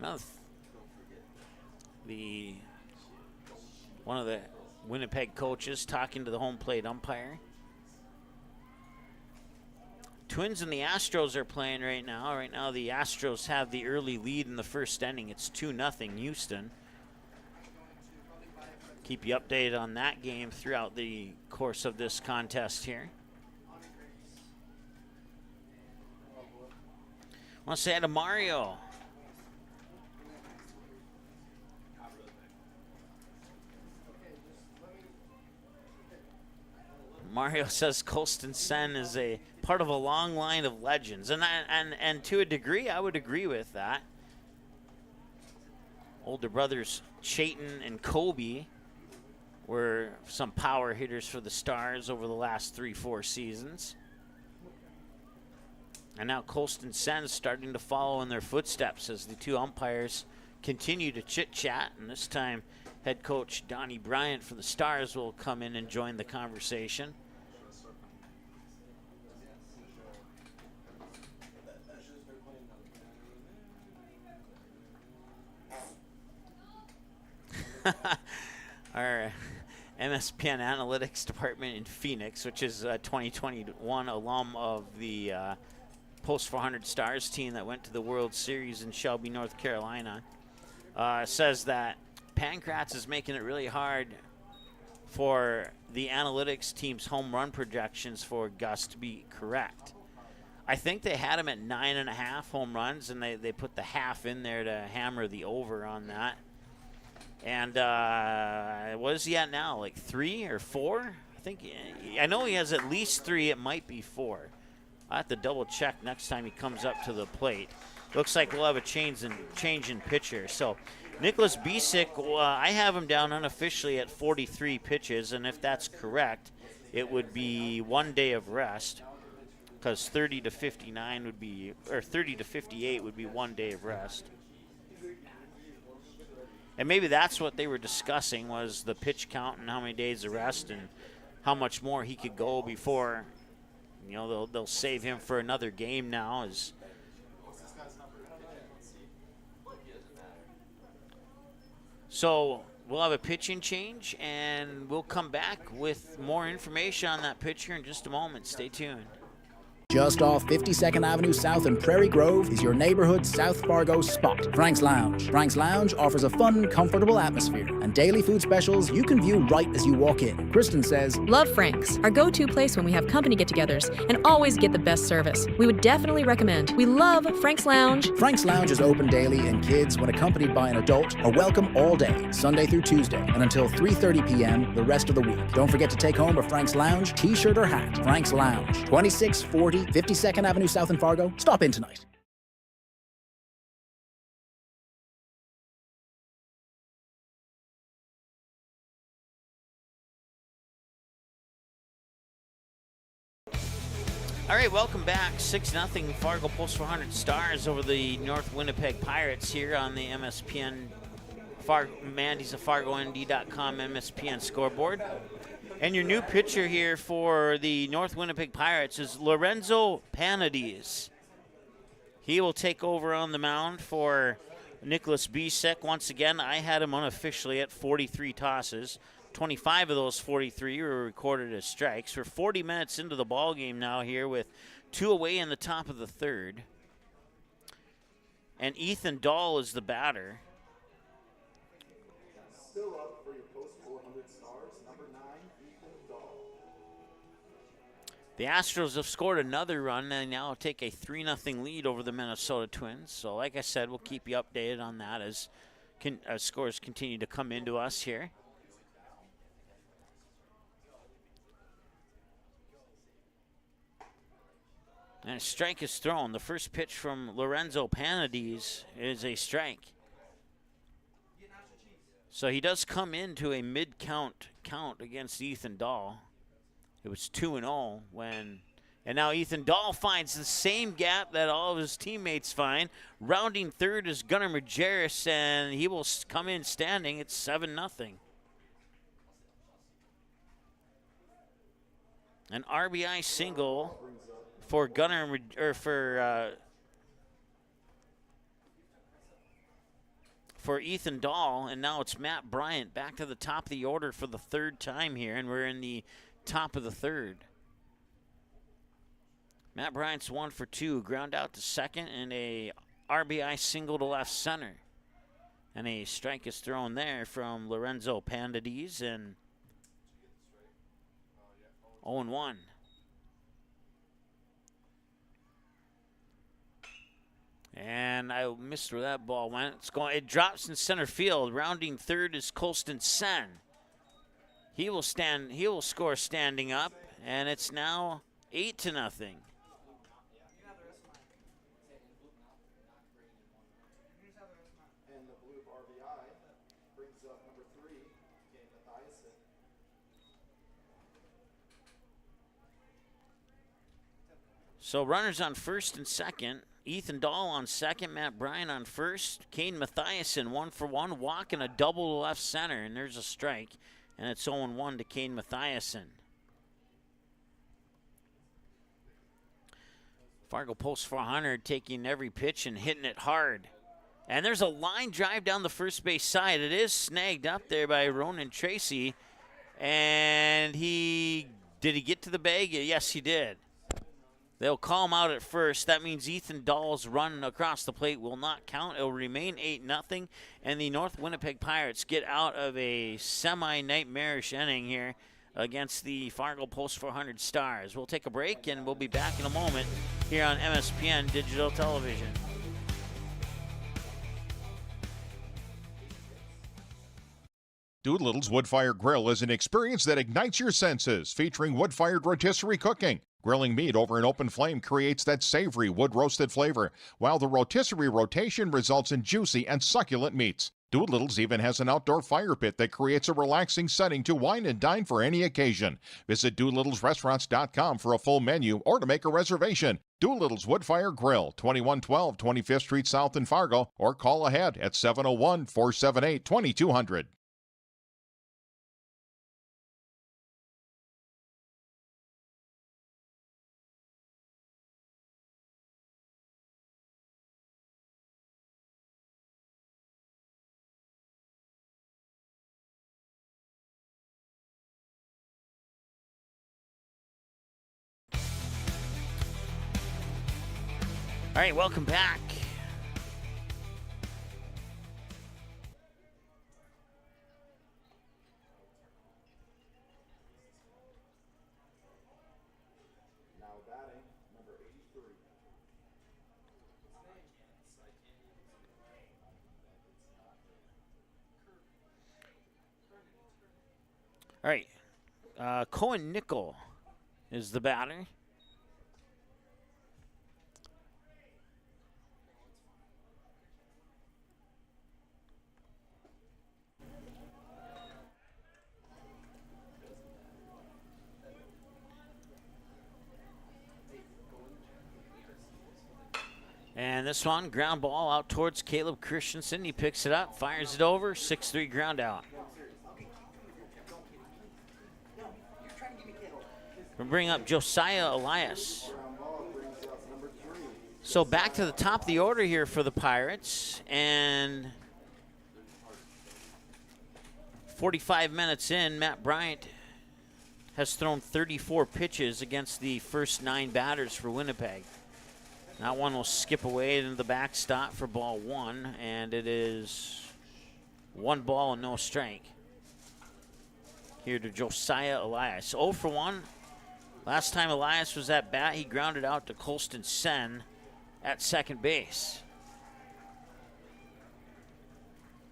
Now one of the Winnipeg coaches talking to the home plate umpire. Twins and the Astros are playing right now. Right now the Astros have the early lead in the first inning. It's 2-0 Houston. Keep you updated on that game throughout the course of this contest here. I want to say hi to Mario. Mario says Colston Sen is a part of a long line of legends, and to a degree, I would agree with that. Older brothers Chayton and Kobe were some power hitters for the Stars over the last 3-4 seasons. And now Colston Sen is starting to follow in their footsteps as the two umpires continue to chit-chat, and this time head coach Donnie Bryant for the Stars will come in and join the conversation. Our MSPN Analytics Department in Phoenix, which is a 2021 alum of the Post 400 Stars team that went to the World Series in Shelby, North Carolina, says that Pankratz is making it really hard for the analytics team's home run projections for Gus to be correct. I think they had him at 9.5 home runs, and they put the half in there to hammer the over on that. And what is he at now? Like 3 or 4? I know he has at least 3. It might be 4. I have to double check next time he comes up to the plate. Looks like we'll have a change in pitcher. So Nicholas Bisick, I have him down unofficially at 43 pitches, and if that's correct, it would be 1 day of rest, because 30 to 59 would be, or 30 to 58 would be 1 day of rest. And maybe that's what they were discussing, was the pitch count and how many days of rest and how much more he could go before, you know, they'll save him for another game now. So we'll have a pitching change, and we'll come back with more information on that pitcher in just a moment. Stay tuned. Just off 52nd Avenue South in Prairie Grove is your neighborhood South Fargo spot, Frank's Lounge. Frank's Lounge offers a fun, comfortable atmosphere and daily food specials you can view right as you walk in. Kristen says, Love Frank's, our go-to place when we have company get-togethers, and always get the best service. We would definitely recommend. We love Frank's Lounge. Frank's Lounge is open daily, and kids, when accompanied by an adult, are welcome all day, Sunday through Tuesday, and until 3:30 p.m. the rest of the week. Don't forget to take home a Frank's Lounge t-shirt or hat. Frank's Lounge, 2640 52nd Avenue South in Fargo. Stop in tonight. All right, welcome back. 6-0 Fargo Post 400 Stars over the North Winnipeg Pirates here on the MSPN Mandy's of FargoND.com MSPN scoreboard. And your new pitcher here for the North Winnipeg Pirates is Lorenzo Panades. He will take over on the mound for Nicholas Bisick. Once again, I had him unofficially at 43 tosses. 25 of those 43 were recorded as strikes. We're 40 minutes into the ball game now here with 2 away in the top of the third. And Ethan Dahl is the batter. Still up for your Post 400 Stars, number 9, Ethan Dahl. The Astros have scored another run and now take a 3-0 lead over the Minnesota Twins. So like I said, we'll keep you updated on that as scores continue to come into us here. And a strike is thrown. The first pitch from Lorenzo Panades is a strike. So he does come into a mid-count count against Ethan Dahl. It was 2-0 when, and now Ethan Dahl finds the same gap that all of his teammates find. Rounding third is Gunnar Majerus, and he will come in standing. It's 7-0. An RBI single for Gunnar, or for Ethan Dahl, and now it's Matt Bryant back to the top of the order for the third time here, and we're in the top of the third. Matt Bryant's 1 for 2, ground out to second, and a RBI single to left center. And a strike is thrown there from Lorenzo Pandades, and 0-1. And I missed where that ball went. It drops in center field. Rounding third is Colston Sen. He will score standing up, and it's now 8-0. And the blue RBI brings up number 3, Kane Mathiasen. So runners on first and second. Ethan Dahl on second, Matt Bryant on first. Kane Mathiasen 1 for 1, walk and a double to left center, and there's a strike. And it's 0-1 to Kane Mathiasen. Fargo post 400, taking every pitch and hitting it hard. And there's a line drive down the first base side. It is snagged up there by Ronan Tracy. And did he get to the bag? Yes, he did. They'll call him out at first. That means Ethan Dahl's run across the plate will not count. It will remain 8-0. And the North Winnipeg Pirates get out of a semi-nightmarish inning here against the Fargo Post 400 Stars. We'll take a break, and we'll be back in a moment here on MSPN Digital Television. Doolittle's Wood-Fired Grill is an experience that ignites your senses, featuring wood-fired rotisserie cooking. Grilling meat over an open flame creates that savory wood-roasted flavor, while the rotisserie rotation results in juicy and succulent meats. Doolittle's even has an outdoor fire pit that creates a relaxing setting to wine and dine for any occasion. Visit DoolittlesRestaurants.com for a full menu or to make a reservation. Doolittle's Wood-Fire Grill, 2112 25th Street South in Fargo, or call ahead at 701-478-2200. All right, welcome back. Now batting, number 83. All right, Cohen Nickel is the batter. And this one, ground ball out towards Caleb Christensen. He picks it up, fires it over, 6-3 ground out. We'll bring up Josiah Elias. So back to the top of the order here for the Pirates. And 45 minutes in, Matt Bryant has thrown 34 pitches against the first 9 batters for Winnipeg. That one will skip away into the backstop for ball 1, and it is 1 ball and no strike. Here to Josiah Elias. 0 for 1. Last time Elias was at bat, he grounded out to Colston Sen at second base.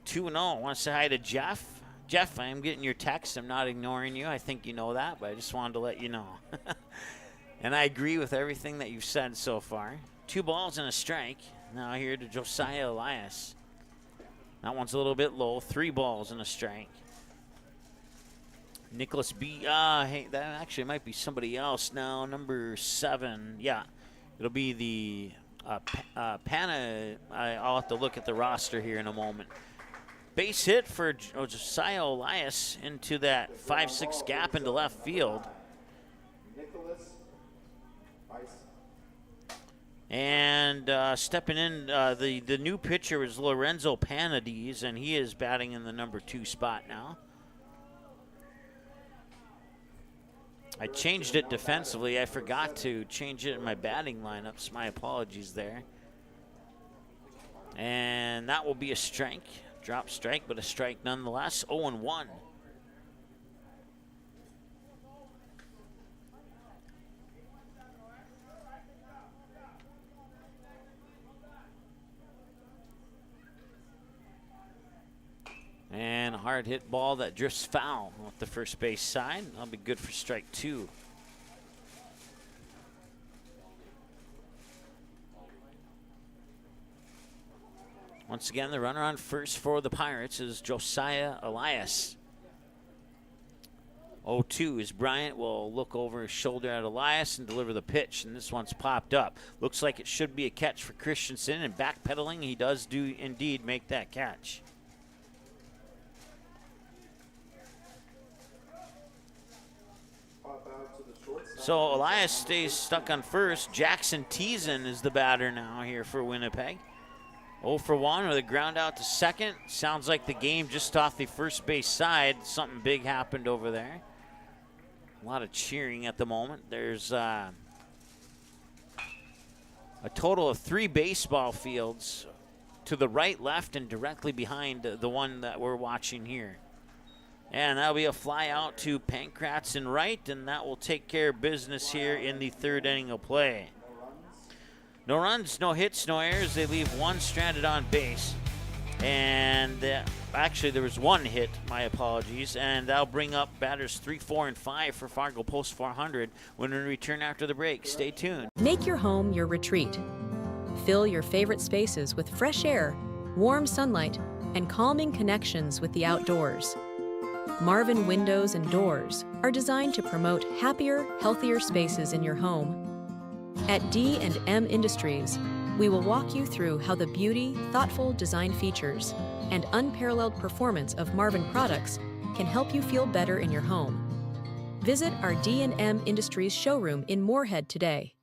2-0. I want to say hi to Jeff. Jeff, I am getting your text. I'm not ignoring you. I think you know that, but I just wanted to let you know. And I agree with everything that you've said so far. 2 balls and a strike. Now here to Josiah Elias. That one's a little bit low. 3 balls and a strike. Nicholas B. Hey, that actually might be somebody else now. Number 7. Yeah, it'll be the Pana. I'll have to look at the roster here in a moment. Base hit for Josiah Elias into that 5-6 gap into left field. And stepping in, the new pitcher is Lorenzo Panades, and he is batting in the number 2 spot now. I changed it defensively. I forgot to change it in my batting lineups. My apologies there. And that will be a strike. Drop strike, but a strike nonetheless. 0-1. And a hard hit ball that drifts foul off the first base side. That'll be good for strike 2. Once again, the runner on first for the Pirates is Josiah Elias. 0-2 is Bryant will look over his shoulder at Elias and deliver the pitch, and this one's popped up. Looks like it should be a catch for Christensen, and backpedaling, he does do indeed make that catch. So Elias stays stuck on first. Jackson Teason is the batter now here for Winnipeg. 0-for-1 with a ground out to second. Sounds like the game just off the first base side. Something big happened over there. A lot of cheering at the moment. There's a total of 3 baseball fields to the right, left, and directly behind the one that we're watching here. And that'll be a fly out to Pankratz and right, and that will take care of business here in the 3rd inning of play. No runs, no hits, no errors. They leave 1 stranded on base. And actually, there was 1 hit, my apologies. And that'll bring up batters 3, 4, and 5 for Fargo Post 400 when we return after the break. Stay tuned. Make your home your retreat. Fill your favorite spaces with fresh air, warm sunlight, and calming connections with the outdoors. Marvin Windows and Doors are designed to promote happier, healthier spaces in your home. At D&M Industries, we will walk you through how the beauty, thoughtful design features, and unparalleled performance of Marvin products can help you feel better in your home. Visit our D&M Industries showroom in Moorhead today.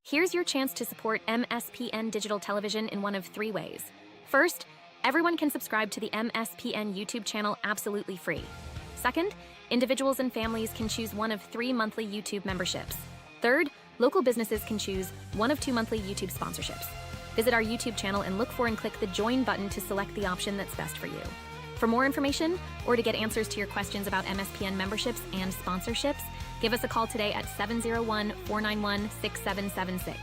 Here's your chance to support MSPN Digital Television in one of 3 ways. First, everyone can subscribe to the MSPN YouTube channel absolutely free. Second, individuals and families can choose one of 3 monthly YouTube memberships. Third, local businesses can choose one of 2 monthly YouTube sponsorships. Visit our YouTube channel and look for and click the Join button to select the option that's best for you. For more information or to get answers to your questions about MSPN memberships and sponsorships, give us a call today at 701-491-6776.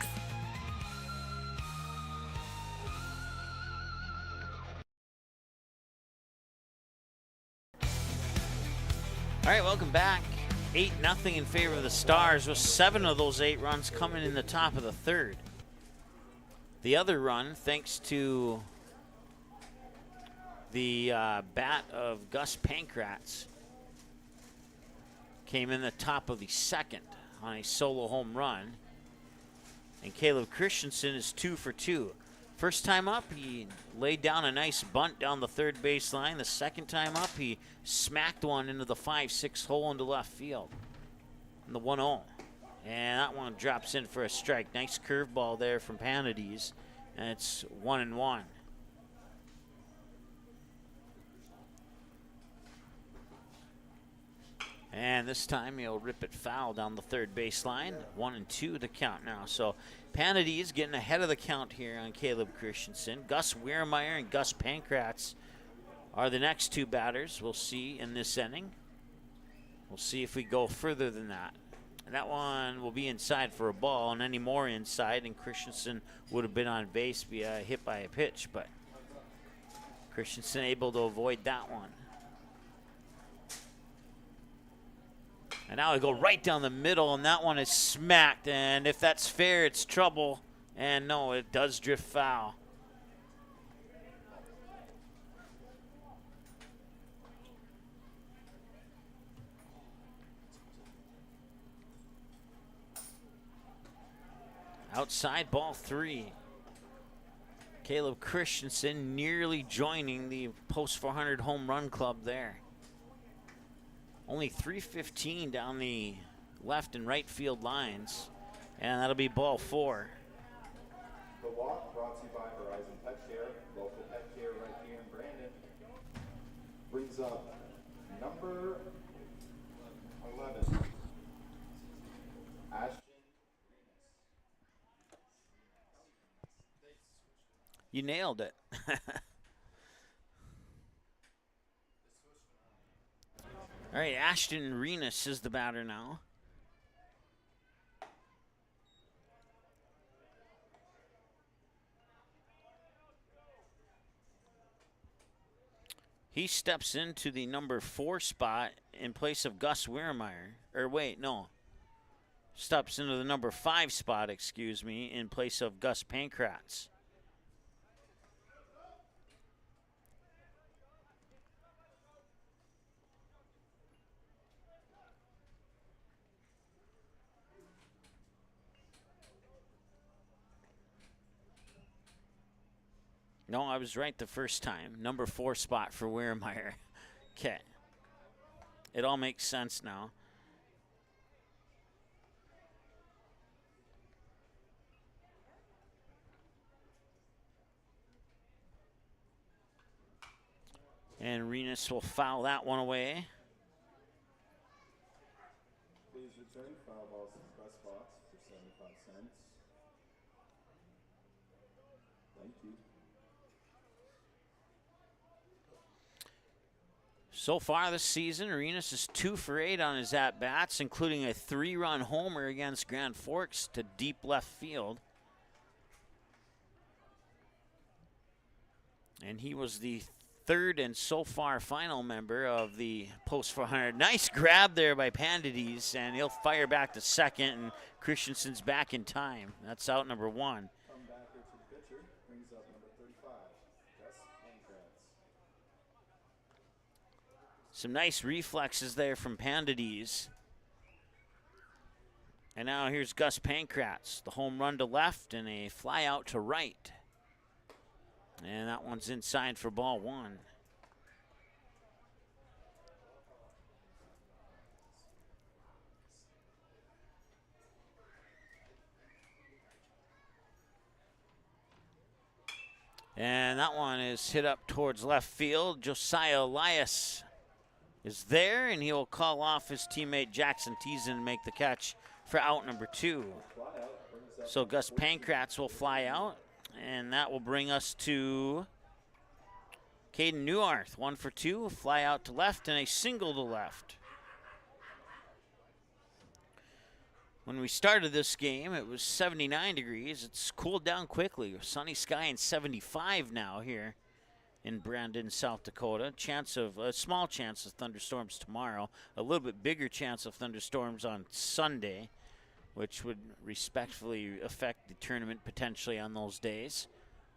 All right, welcome back. 8-0 in favor of the Stars, with 7 of those 8 runs coming in the top of the 3rd. The other run, thanks to the bat of Gus Pankratz, came in the top of the 2nd on a solo home run. And Caleb Christensen is 2 for 2. First time up, he laid down a nice bunt down the 3rd baseline. The second time up, he smacked one into the 5-6 hole into left field. And the 1-0. And that one drops in for a strike. Nice curveball there from Panades. And it's 1-1. And this time he'll rip it foul down the 3rd baseline. 1-2 to count now. So Panades getting ahead of the count here on Caleb Christensen. Gus Wehrmeyer and Gus Pankratz are the next 2 batters we'll see in this inning. We'll see if we go further than that. And that one will be inside for a ball, and any more inside, and Christensen would have been on base via hit by a pitch, but Christensen able to avoid that one. And now we go right down the middle, and that one is smacked. And if that's fair, it's trouble. And no, it does drift foul. Outside ball 3. Caleb Christensen nearly joining the post 400 home run club there. Only 315 down the left and right field lines, and that'll be ball 4. The walk brought to you by Horizon Pet Care, local pet care right here in Brandon. Brings up number 11, Ashton. You nailed it. All right, Ashton Renas is the batter now. He steps into the number 4 spot in place of Gus Wehrmeyer. Or wait, no. Steps into the number 5 spot, excuse me, in place of Gus Pankratz. No, I was right the first time. Number 4 spot for Wehrmeyer. Okay. It all makes sense now. And Renas will foul that one away. Please return foul balls to the press box for 75 cents. Thank you. So far this season, Renas is 2 for 8 on his at-bats, including a 3-run homer against Grand Forks to deep left field. And he was the 3rd and so far final member of the Post 400. Nice grab there by Pandides, and he'll fire back to second, and Christensen's back in time. That's out number 1. Come back here to the pitcher, brings up number 35, Gus Pankratz. Some nice reflexes there from Pandides. And now here's Gus Pankratz. The home run to left and a fly out to right. And that one's inside for ball 1. And that one is hit up towards left field. Josiah Elias is there, and he'll call off his teammate Jackson Teason and make the catch for out number 2. So Gus Pankratz will fly out, and that will bring us to Caden Neuarth. 1 for 2, fly out to left, and a single to left. When we started this game, it was 79 degrees. It's cooled down quickly. Sunny sky and 75 now here in Brandon, South Dakota. A small chance of thunderstorms tomorrow. A little bit bigger chance of thunderstorms on Sunday, which would respectfully affect the tournament potentially on those days.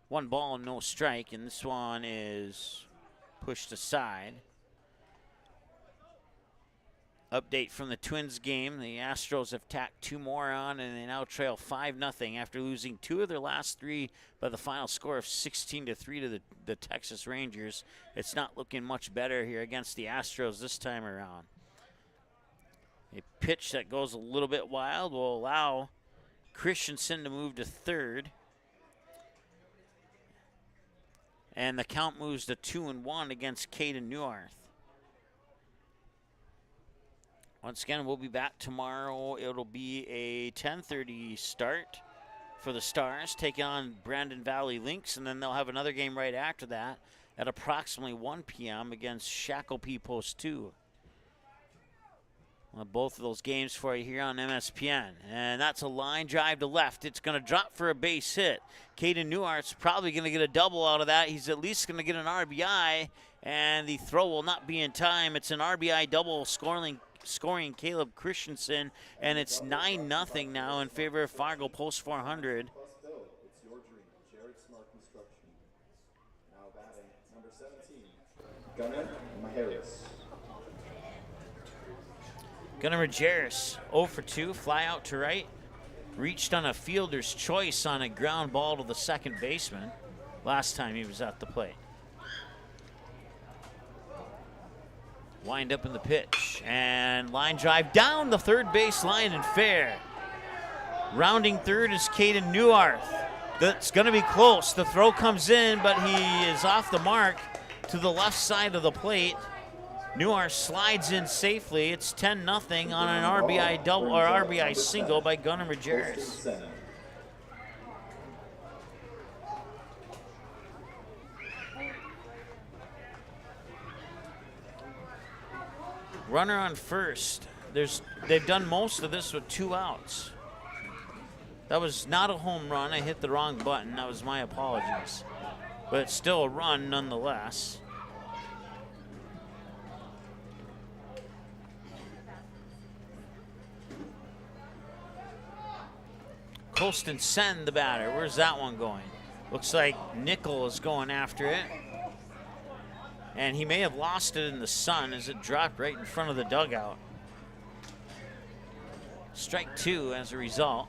1 ball and no strike, and this one is pushed aside. Update from the Twins game. The Astros have tacked 2 more on, and they now trail 5-0 after losing 2 of their last 3 by the final score of 16-3 to the Texas Rangers. It's not looking much better here against the Astros this time around. A pitch that goes a little bit wild will allow Christensen to move to 3rd. And the count moves to 2-1 against Caden Neuarth. Once again, we'll be back tomorrow. It'll be a 10:30 start for the Stars, taking on Brandon Valley Lynx, and then they'll have another game right after that at approximately 1 p.m. against Shakopee Post 2. Well, both of those games for you here on MSPN. And that's a line drive to left. It's going to drop for a base hit. Caden Neuarth's probably going to get a double out of that. He's at least going to get an RBI, and the throw will not be in time. It's an RBI double scoring Caleb Christensen, and it's 9-0 now in favor of Fargo Post 400. Plus Bill, it's your dream. Jared Smart Construction. Now batting, number 17, Gunnar Maharis. Gunnar Majerus, 0 for 2, fly out to right. reached on a fielder's choice on a ground ball to the second baseman last time he was at the plate. Wind up in the pitch, and line drive down the third base line and fair. Rounding third is Caden Neuarth. That's going to be close. The throw comes in, but he is off the mark to the left side of the plate. Neuarth slides in safely. It's 10-0 on an RBI double or RBI single by Gunnar Majerus. Runner on first. They've done most of this with 2 outs. That was not a home run. I hit the wrong button. That was my apologies. But it's still a run nonetheless. Colston Sen, the batter. Where's that one going? Looks like Nickel is going after it. And he may have lost it in the sun as it dropped right in front of the dugout. Strike 2 as a result.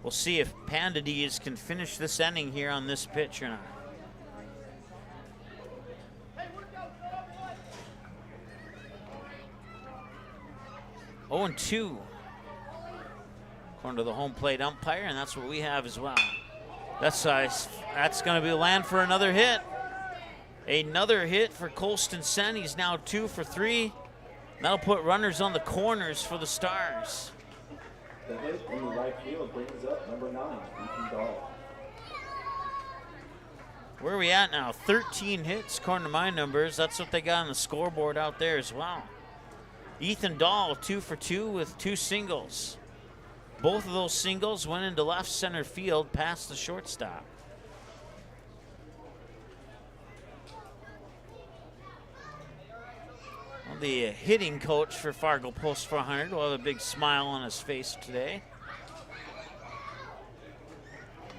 We'll see if Panda D's can finish this inning here on this pitch or not. Oh, 0-2. According to the home plate umpire, and that's what we have as well. That's going to be land for another hit. Another hit for Colston Sen. He's now 2 for 3. That'll put runners on the corners for the Stars. The hit in the right field brings up number 9, Ethan Dahl. Where are we at now? 13 hits, according to my numbers. That's what they got on the scoreboard out there as well. Ethan Dahl, 2 for 2 with 2 singles. Both of those singles went into left center field past the shortstop. Well, the hitting coach for Fargo Post 400 will have a big smile on his face today.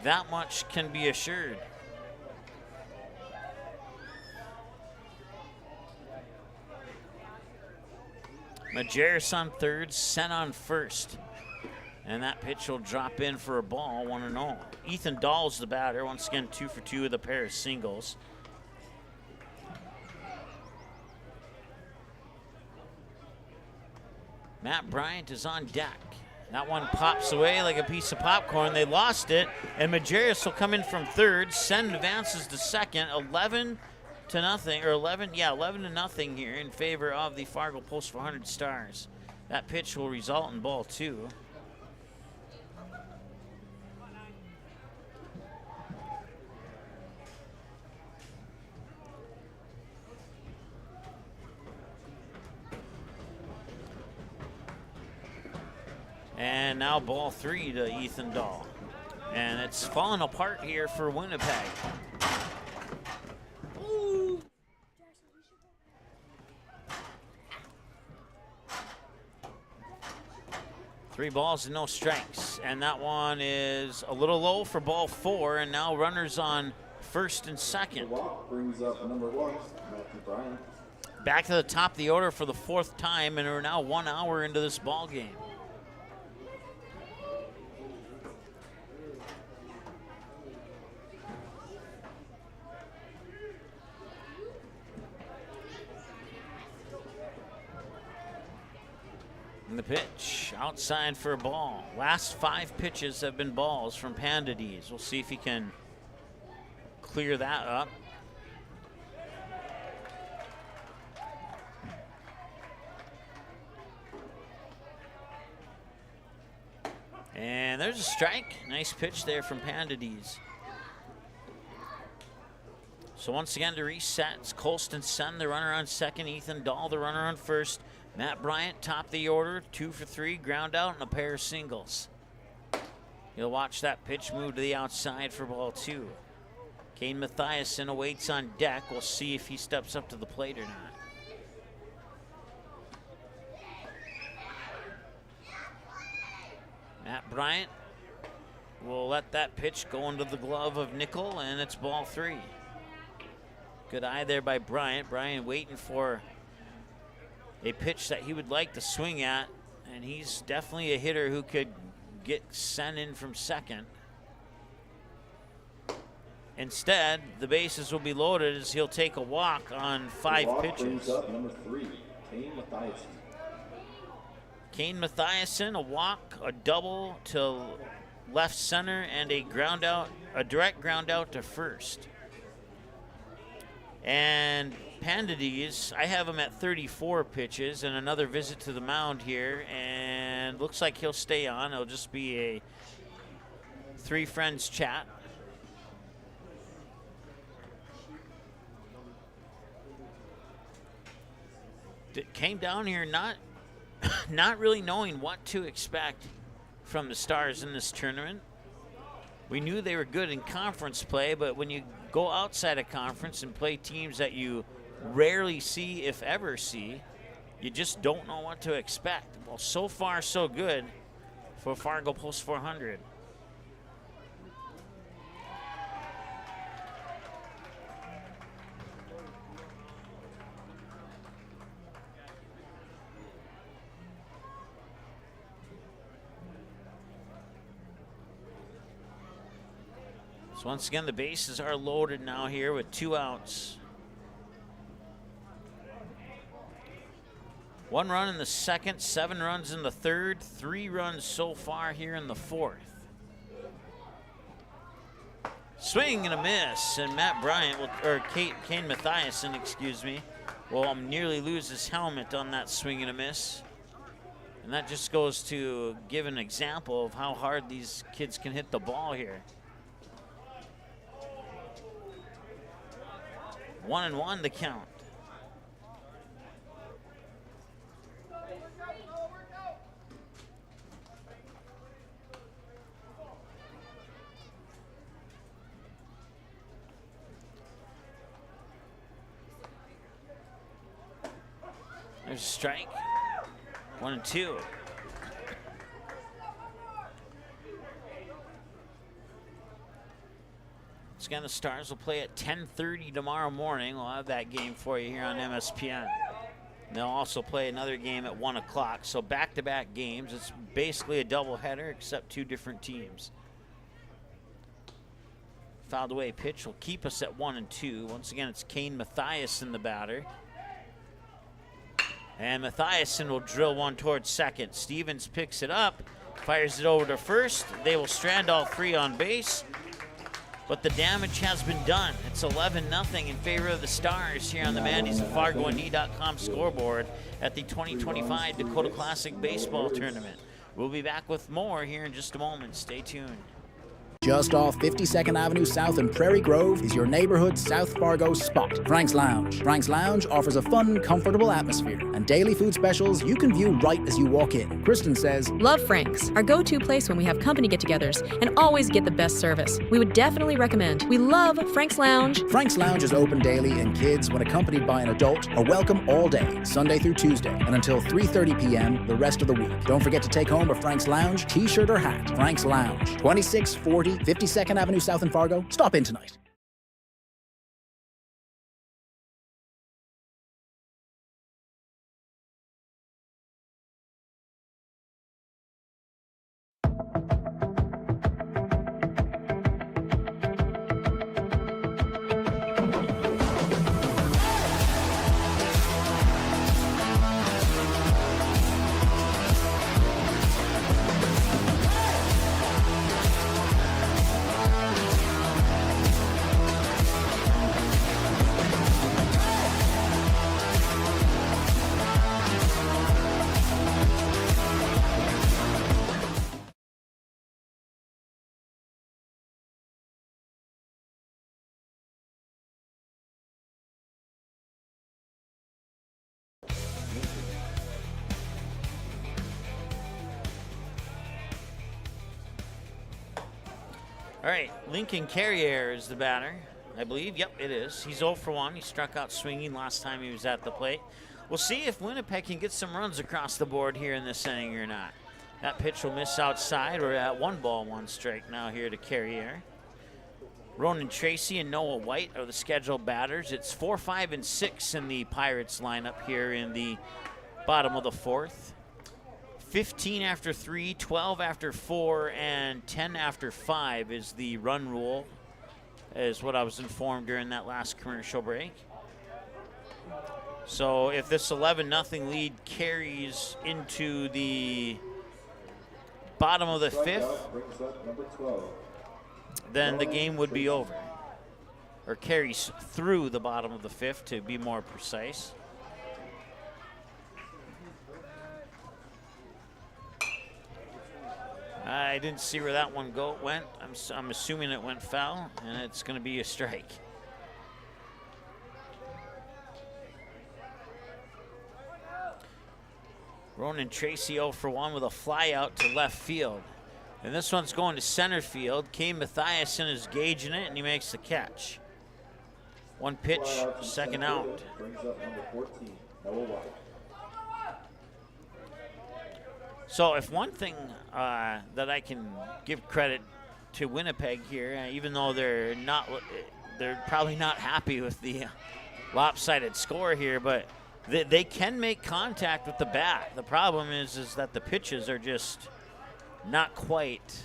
That much can be assured. Majerus on third, Sen on first. And that pitch will drop in for a ball, 1-0. Ethan Dahl's the batter. Once again, 2 for 2 with a pair of singles. Matt Bryant is on deck. That one pops away like a piece of popcorn. They lost it, and Majerus will come in from third. Sen advances to second, 11-0, or 11-0 here in favor of the Fargo Post 400 Stars. That pitch will result in ball 2. And now ball 3 to Ethan Dahl. And it's falling apart here for Winnipeg. Ooh. Three balls and no strikes. And that one is a little low for ball 4. And now runners on first and second. The walk brings up number 1, Matthew Bryant. Back to the top of the order for the 4th time, and we're now 1 hour into this ball game. And the pitch outside for a ball. Last 5 pitches have been balls from Panda D's. We'll see if he can clear that up. And there's a strike. Nice pitch there from Panda D's. So once again to reset, it's Colston Sen, the runner on second. Ethan Dahl, the runner on first. Matt Bryant, top of the order, 2 for 3, ground out, and a pair of singles. You'll watch that pitch move to the outside for ball 2. Kane Mathiasen awaits on deck. We'll see if he steps up to the plate or not. Matt Bryant will let that pitch go into the glove of Nickel, and it's ball 3. Good eye there by Bryant. Bryant waiting for a pitch that he would like to swing at, and he's definitely a hitter who could get sent in from second. Instead, the bases will be loaded as he'll take a walk on 5 pitches. Brings up number 3, Kane Mathiasen. Kane Mathiasen, a walk, a double to left center, and a direct ground out to first. And Pandades, I have him at 34 pitches and another visit to the mound here, and looks like he'll stay on. It'll just be a 3 friends chat. Came down here not really knowing what to expect from the Stars in this tournament. We knew they were good in conference play, but when you go outside of conference and play teams that you rarely see, if ever see, you just don't know what to expect. Well, so far so good for Fargo Post 400. So once again, the bases are loaded now here with 2 outs. 1 run in the second, 7 runs in the third, 3 runs so far here in the fourth. Swing and a miss, and Matt Bryant, Kane Mathiasen, excuse me, will nearly lose his helmet on that swing and a miss. And that just goes to give an example of how hard these kids can hit the ball here. 1-1 the count. There's a strike. 1-2. Once again, the Stars will play at 10:30 tomorrow morning. We'll have that game for you here on MSPN. And they'll also play another game at 1 o'clock. So back-to-back games. It's basically a doubleheader except 2 different teams. Fouled away pitch will keep us at 1-2. Once again, it's Kane Mathiasen, the batter. And Mathiasen will drill one towards second. Stevens picks it up, fires it over to first. They will strand all 3 on base. But the damage has been done. It's 11-0 in favor of the Stars here on the Mandy's and FargoandE.com scoreboard at the 2025 Dakota Classic Baseball Tournament. We'll be back with more here in just a moment. Stay tuned. Just off 52nd Avenue South in Prairie Grove is your neighborhood South Fargo spot, Frank's Lounge. Frank's Lounge offers a fun, comfortable atmosphere and daily food specials you can view right as you walk in. Kristen says, Love Frank's, our go-to place when we have company get-togethers and always get the best service. We would definitely recommend. We love Frank's Lounge. Frank's Lounge is open daily and kids, when accompanied by an adult, are welcome all day, Sunday through Tuesday, and until 3:30 p.m. the rest of the week. Don't forget to take home a Frank's Lounge t-shirt or hat. Frank's Lounge, 2640 52nd Avenue South in Fargo. Stop in tonight. All right, Lincoln Carrier is the batter, I believe. Yep, it is. He's 0 for 1. He struck out swinging last time he was at the plate. We'll see if Winnipeg can get some runs across the board here in this inning or not. That pitch will miss outside. We're at 1 ball, 1 strike now here to Carrier. Ronan Tracy and Noah White are the scheduled batters. It's 4, 5, and 6 in the Pirates lineup here in the bottom of the 4th. 15 after 3, 12 after 4, and 10 after 5 is the run rule, is what I was informed during that last commercial break. So if this 11-0 lead carries into the bottom of the 5th, then the game would be over. Or carries through the bottom of the 5th, to be more precise. I didn't see where that one went. I'm assuming it went foul, and it's going to be a strike. Ronan Tracy 0 for 1 with a fly out to left field. And this one's going to center field. Kane Mathiasen is gauging it, and he makes the catch. One pitch, second out. So if one thing that I can give credit to Winnipeg here, even though they're probably not happy with the lopsided score here, but they can make contact with the bat. The problem is that the pitches are just not quite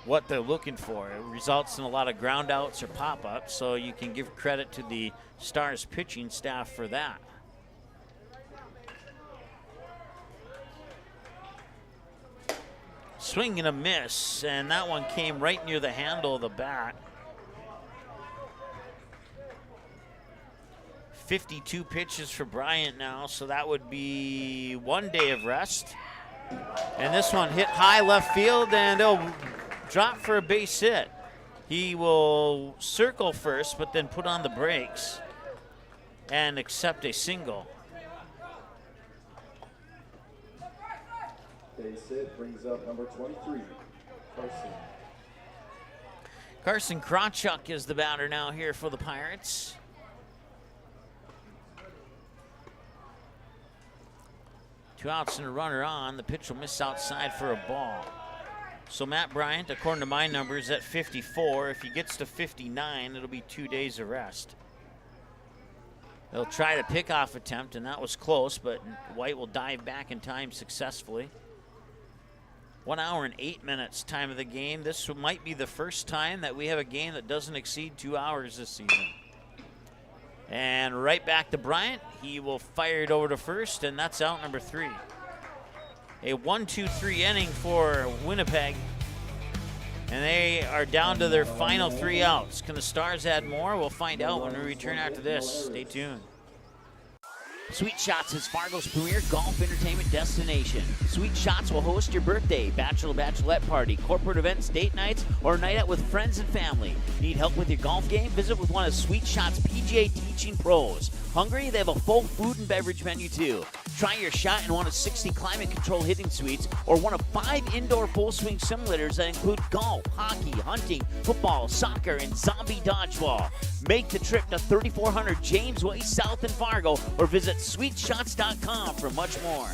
what they're looking for. It results in a lot of ground outs or pop-ups, so you can give credit to the Stars pitching staff for that. Swing and a miss, and that one came right near the handle of the bat. 52 pitches for Bryant now, so that would be 1 day of rest. And this one hit high left field, and they'll drop for a base hit. He will circle first, but then put on the brakes and accept a single. Base hit brings up number 23, Carson. Carson Krawchuk is the batter now here for the Pirates. Two outs and a runner on. The pitch will miss outside for a ball. So Matt Bryant, according to my numbers, at 54. If he gets to 59, it'll be 2 days of rest. They'll try the pickoff attempt, and that was close, but White will dive back in time successfully. 1 hour and 8 minutes time of the game. This might be the first time that we have a game that doesn't exceed 2 hours this season. And right back to Bryant. He will fire it over to first, and that's out number 3. A 1-2-3 inning for Winnipeg. And they are down to their final 3 outs. Can the Stars add more? We'll find out when we return after this. Stay tuned. Sweet Shots is Fargo's premier golf entertainment destination. Sweet Shots will host your birthday, bachelorette party, corporate events, date nights, or a night out with friends and family. Need help with your golf game? Visit with one of Sweet Shots' PGA teaching pros. Hungry? They have a full food and beverage menu too. Try your shot in one of 60 climate control hitting suites or one of 5 indoor full swing simulators that include golf, hockey, hunting, football, soccer, and zombie dodgeball. Make the trip to 3400 James Way South in Fargo or visit sweetshots.com for much more.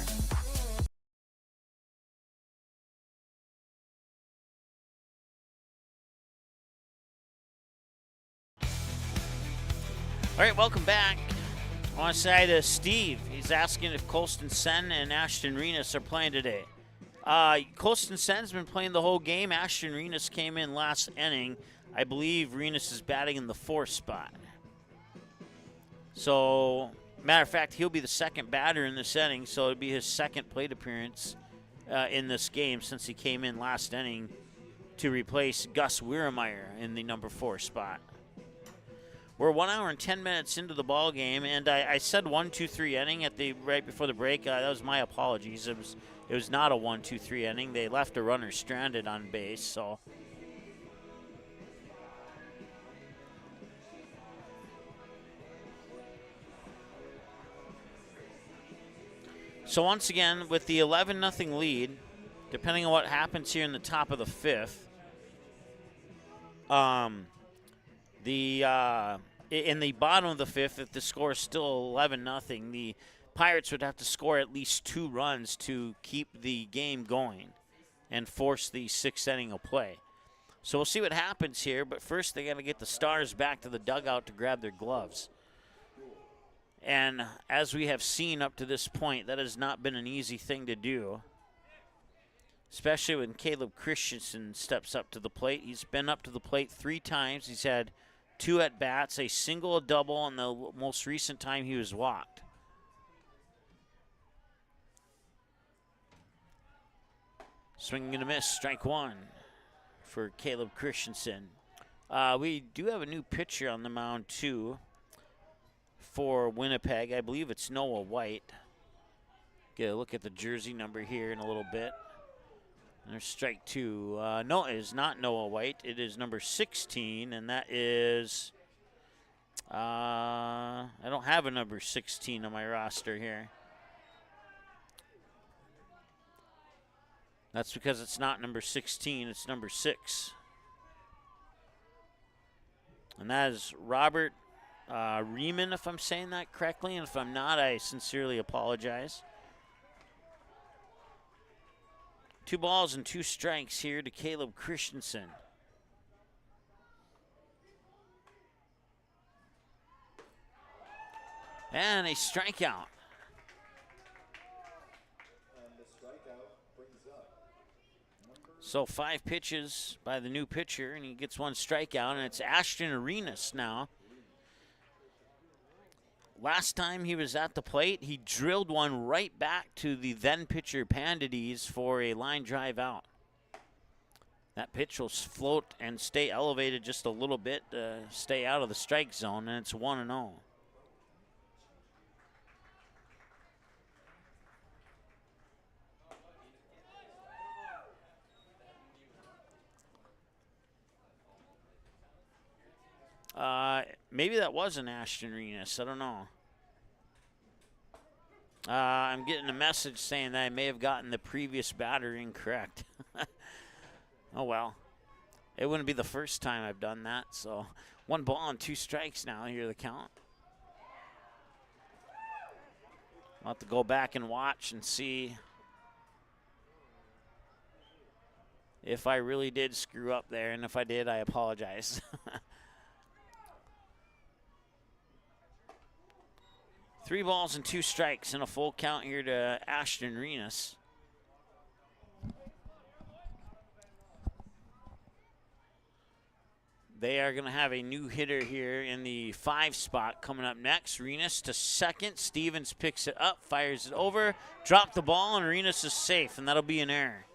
All right, welcome back. I want to say to Steve, he's asking if Colston Sen and Ashton Renas are playing today. Colston Sen's been playing the whole game. Ashton Renas came in last inning. I believe Renas is batting in the 4th spot. So, matter of fact, he'll be the second batter in this inning, so it'll be his second plate appearance in this game since he came in last inning to replace Gus Wieremeier in the number 4 spot. We're 1 hour and 10 minutes into the ball game, and I said 1-2-3 inning at the right before the break. That was my apologies. It was not a 1-2-3 inning. They left a runner stranded on base. So once again, with the 11-0 lead, depending on what happens here in the top of the 5th, in the bottom of the 5th, if the score is still 11-0, the Pirates would have to score at least 2 runs to keep the game going and force the 6th inning of play. So we'll see what happens here, but first they got to get the Stars back to the dugout to grab their gloves. And as we have seen up to this point, that has not been an easy thing to do, especially when Caleb Christensen steps up to the plate. He's been up to the plate 3 times. He's had 2 at-bats, a single, a double, and the most recent time he was walked. Swing and a miss, strike 1 for Caleb Christensen. We do have a new pitcher on the mound, too, for Winnipeg. I believe it's Noah White. Get a look at the jersey number here in a little bit. And there's strike 2. No, it is not Noah White. It is number 16, and that is... I don't have a number 16 on my roster here. That's because it's not number 16, it's number 6. And that is Robert Riemann, if I'm saying that correctly. And if I'm not, I sincerely apologize. 2 balls and 2 strikes here to Caleb Christensen. And a strikeout. So 5 pitches by the new pitcher, and he gets 1 strikeout, and it's Ashton Arenas now. Last time he was at the plate, he drilled one right back to the then pitcher Pandides for a line drive out. That pitch will float and stay elevated just a little bit to stay out of the strike zone, and it's 1-0. Maybe that was an Ashton Arenas. I don't know. I'm getting a message saying that I may have gotten the previous batter incorrect. Oh, well. It wouldn't be the first time I've done that. So 1 ball and 2 strikes now. Here the count. I'll have to go back and watch and see if I really did screw up there. And if I did, I apologize. 3 balls and 2 strikes and a full count here to Ashton Arenas. They are going to have a new hitter here in the 5 spot coming up next. Arenas to second. Stevens picks it up, fires it over, dropped the ball, and Arenas is safe, and that'll be an error.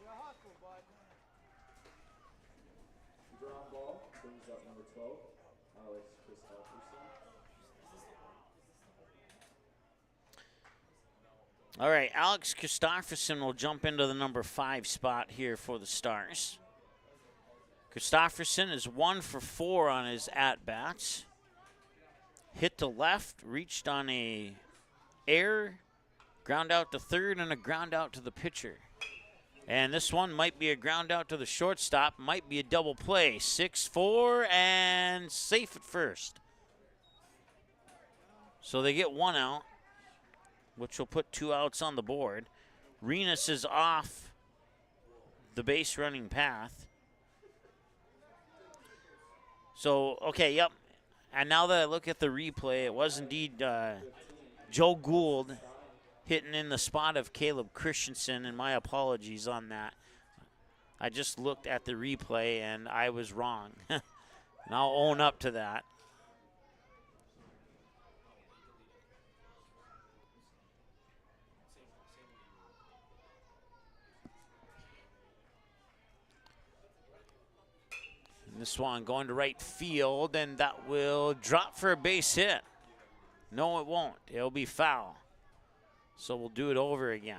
All right, Alex Christofferson will jump into the number 5 spot here for the Stars. Christofferson is 1 for 4 on his at-bats. Hit to left, reached on a error, ground out to third, and a ground out to the pitcher. And this one might be a ground out to the shortstop, might be a double play. 6-4 and safe at first. So they get 1 out, which will put 2 outs on the board. Arenas is off the base running path. So, okay, yep. And now that I look at the replay, it was indeed Joe Gould hitting in the spot of Caleb Christensen, and my apologies on that. I just looked at the replay, and I was wrong. And I'll own up to that. This one going to right field, and that will drop for a base hit. No, it won't. It'll be foul. So we'll do it over again.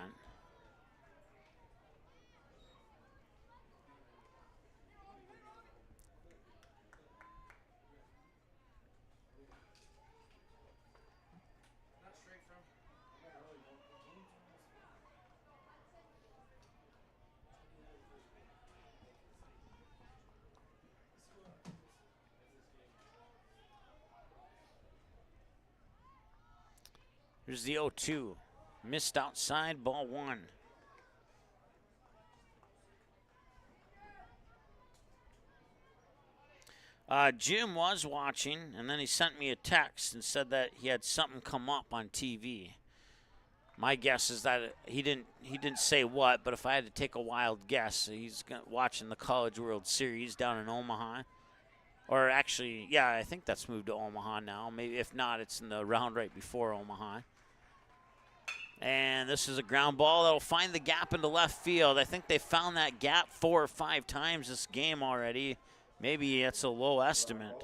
Here's the 0-2. Missed outside, ball 1. Jim was watching, and then he sent me a text and said that he had something come up on TV. My guess is that he didn't say what, but if I had to take a wild guess, he's watching the College World Series down in Omaha. Or actually, yeah, I think that's moved to Omaha now. Maybe if not, it's in the round right before Omaha. And this is a ground ball that'll find the gap into left field. I think they found that gap 4 or 5 times this game already. Maybe it's a low estimate.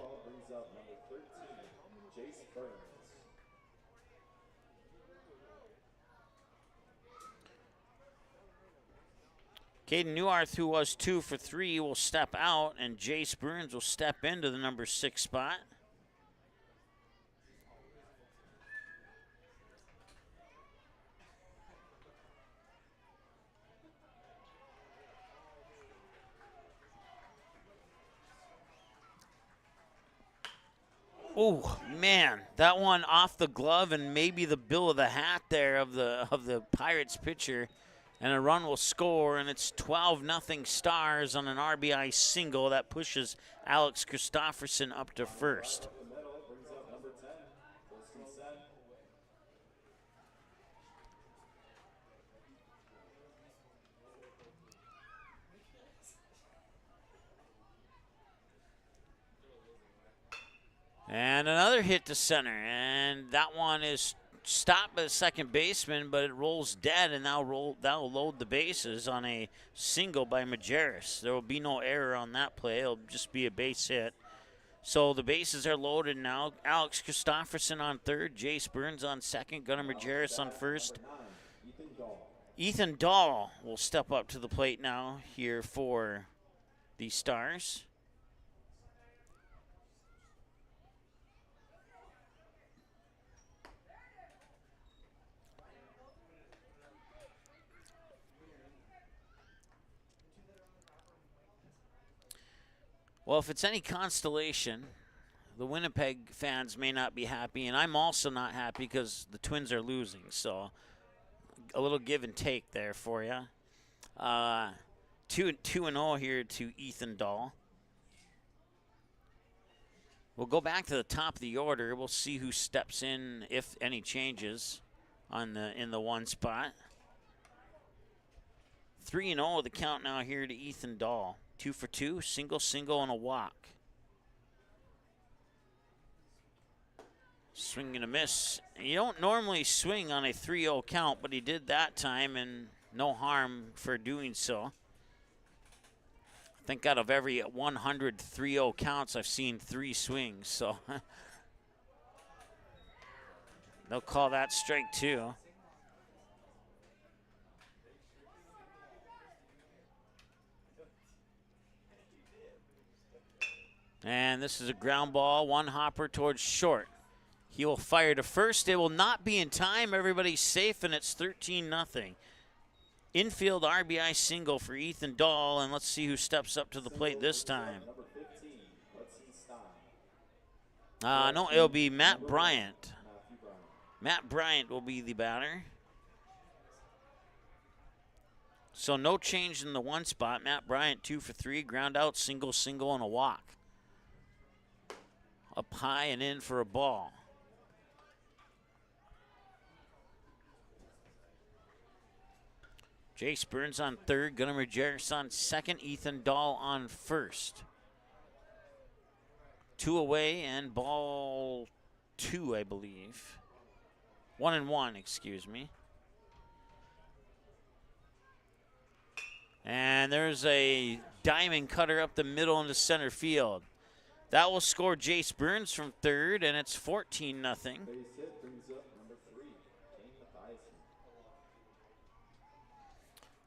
Caden Newharth, who was 2 for 3, will step out, and Jace Burns will step into the number 6 spot. Oh man, that one off the glove and maybe the bill of the hat there of the Pirates pitcher. And a run will score, and it's 12-0 Stars on an RBI single that pushes Alex Christofferson up to first. And another hit to center, and that one is stopped by the second baseman, but it rolls dead, and that'll load the bases on a single by Majerus. There will be no error on that play. It'll just be a base hit. So the bases are loaded now. Alex Christofferson on third, Jace Burns on second, Gunnar Majerus on first. Ethan Dahl will step up to the plate now here for the Stars. Well, if it's any consolation, the Winnipeg fans may not be happy, and I'm also not happy because the Twins are losing. So a little give and take there for you. 2-0 here to Ethan Dahl. We'll go back to the top of the order. We'll see who steps in, if any changes, in the one spot. 3-0 the count now here to Ethan Dahl. 2 for 2, single, and a walk. Swing and a miss. You don't normally swing on a 3-0 count, but he did that time, and no harm for doing so. I think out of every 100 3-0 counts, I've seen 3 swings, so they'll call that strike 2. And this is a ground ball, one hopper towards short. He will fire to first. It will not be in time. Everybody's safe, and it's 13-0. Infield RBI single for Ethan Dahl, and let's see who steps up to the plate this time. No, it'll be Matt Bryant. Matt Bryant will be the batter. So no change in the one spot. Matt Bryant 2 for 3, ground out, single, and a walk. Up high and in for a ball. Jace Burns on third, Gunnar Majerus on second, Ethan Dahl on first. 2 away and ball 2, I believe. 1-1, excuse me. And there's a diamond cutter up the middle into center field. That will score Jace Burns from third, and it's 14-0.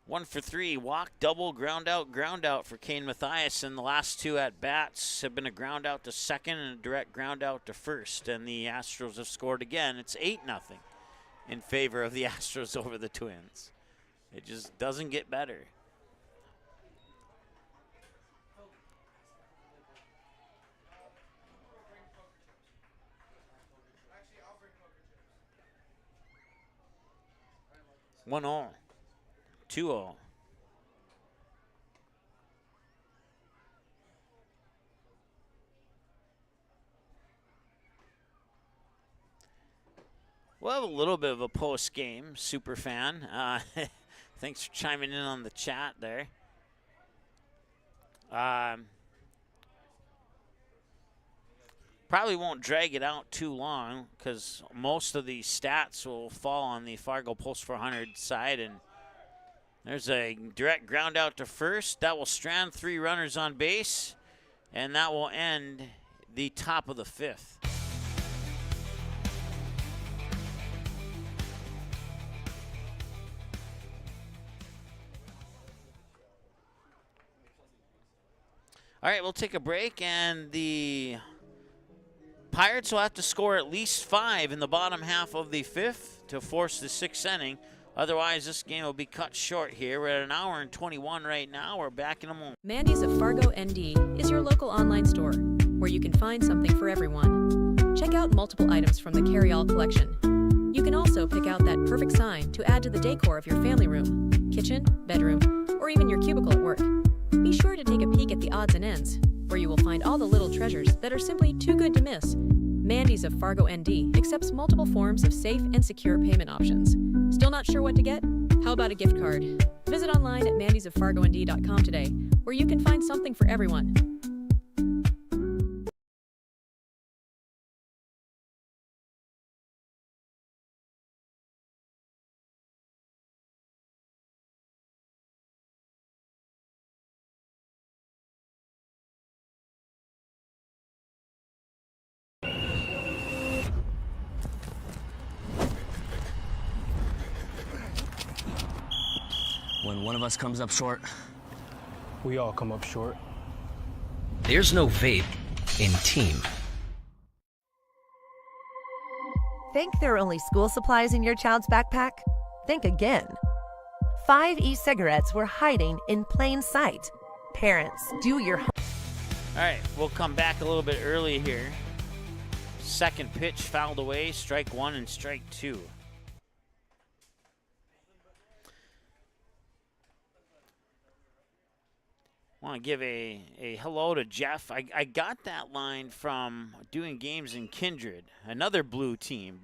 1 for 3, walk, double, ground out for Kane Mathiasen. The last 2 at-bats have been a ground out to second and a direct ground out to first, and the Astros have scored again. It's 8-0 in favor of the Astros over the Twins. It just doesn't get better. One all. 2-0. We'll have a little bit of a post-game super fan. Thanks for chiming in on the chat there. Probably won't drag it out too long because most of these stats will fall on the Fargo Post 400 side. And there's a direct ground out to first. That will strand 3 runners on base, and that will end the top of the 5th. All right, we'll take a break, and the Pirates will have to score at least 5 in the bottom half of the 5th to force the 6th inning. Otherwise, this game will be cut short here. We're at an hour and 21 right now. We're back in a moment. Mandy's of Fargo, ND is your local online store where you can find something for everyone. Check out multiple items from the carry-all collection. You can also pick out that perfect sign to add to the decor of your family room, kitchen, bedroom, or even your cubicle at work. Be sure to take a peek at the odds and ends, where you will find all the little treasures that are simply too good to miss. Mandy's of Fargo, ND accepts multiple forms of safe and secure payment options. Still not sure what to get? How about a gift card? Visit online at mandysoffargond.com today, where you can find something for everyone. When one of us comes up short, we all come up short. There's no vape in team. Think there are only school supplies in your child's backpack? Think again. 5 e-cigarettes were hiding in plain sight. Parents, do your All right, we'll come back a little bit early here. Second pitch fouled away, strike 1 and strike 2. I want to give a hello to Jeff. I got that line from doing games in Kindred, another blue team.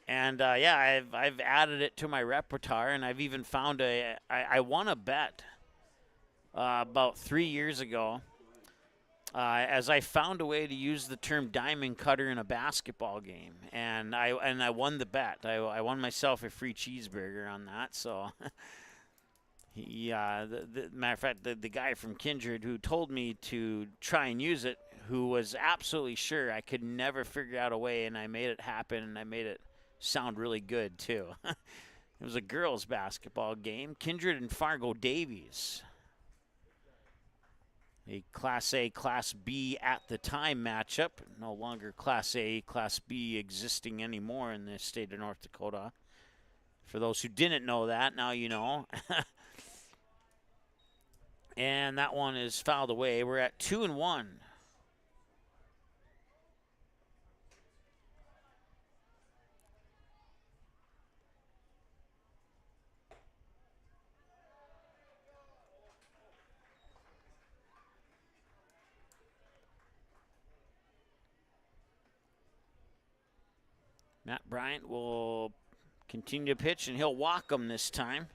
And yeah, I've added it to my repertoire, and I've even found I won a bet about 3 years ago as I found a way to use the term diamond cutter in a basketball game, and I won the bet. I won myself a free cheeseburger on that, so. Yeah, the matter of fact, the guy from Kindred who told me to try and use it, who was absolutely sure I could never figure out a way, and I made it happen, and I made it sound really good, too. It was a girls' basketball game, Kindred and Fargo Davies. A Class A, Class B at the time matchup. No longer Class A, Class B existing anymore in the state of North Dakota. For those who didn't know that, now you know. And that one is fouled away. We're at 2-1. Matt Bryant will continue to pitch, and he'll walk him this time.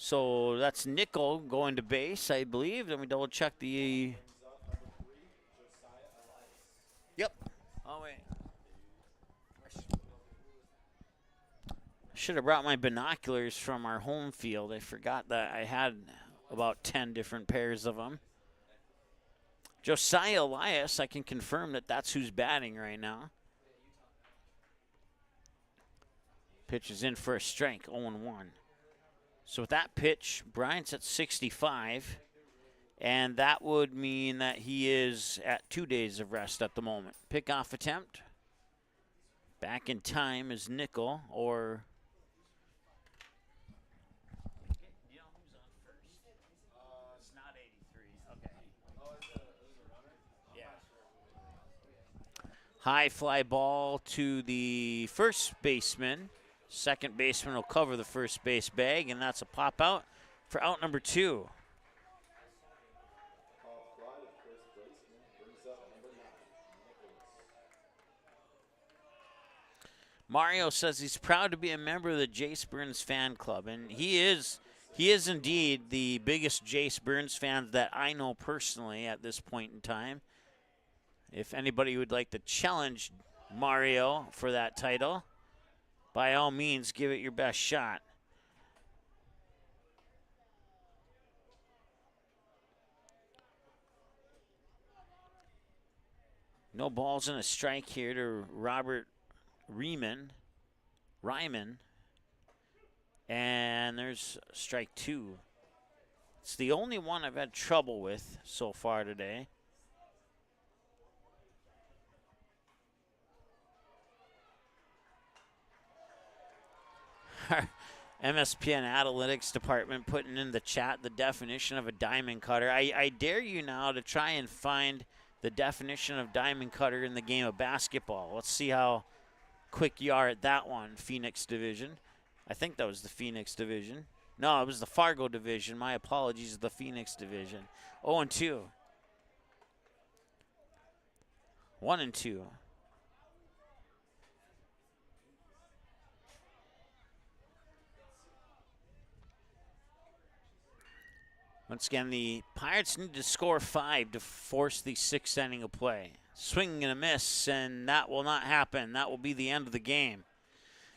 So that's Nickel going to base, I believe. Let me double check the. Yep. Oh, wait. Should have brought my binoculars from our home field. I forgot that I had about 10 different pairs of them. Josiah Elias, I can confirm that that's who's batting right now. Pitch is in for a strike, 0-1. So with that pitch, Bryant's at 65, and that would mean that he is at 2 days of rest at the moment. Pickoff attempt. Back in time is Nickel, or... You know who's on first? It's not 83. Okay. Yeah. High fly ball to the first baseman. Second baseman will cover the first base bag, and that's a pop out for out number 2. Mario says he's proud to be a member of the Jace Burns fan club, and he is indeed the biggest Jace Burns fan that I know personally at this point in time. If anybody would like to challenge Mario for that title, by all means, give it your best shot. No balls and a strike here to Robert Ryman. And there's strike 2. It's the only one I've had trouble with so far today. Our MSPN Analytics Department putting in the chat the definition of a diamond cutter. I dare you now to try and find the definition of diamond cutter in the game of basketball. Let's see how quick you are at that one, Phoenix Division. I think that was the Phoenix Division. No, it was the Fargo Division. My apologies, the Phoenix Division. 0-2. 1-2. Once again, the Pirates need to score 5 to force the 6th inning of play. Swing and a miss, and that will not happen. That will be the end of the game.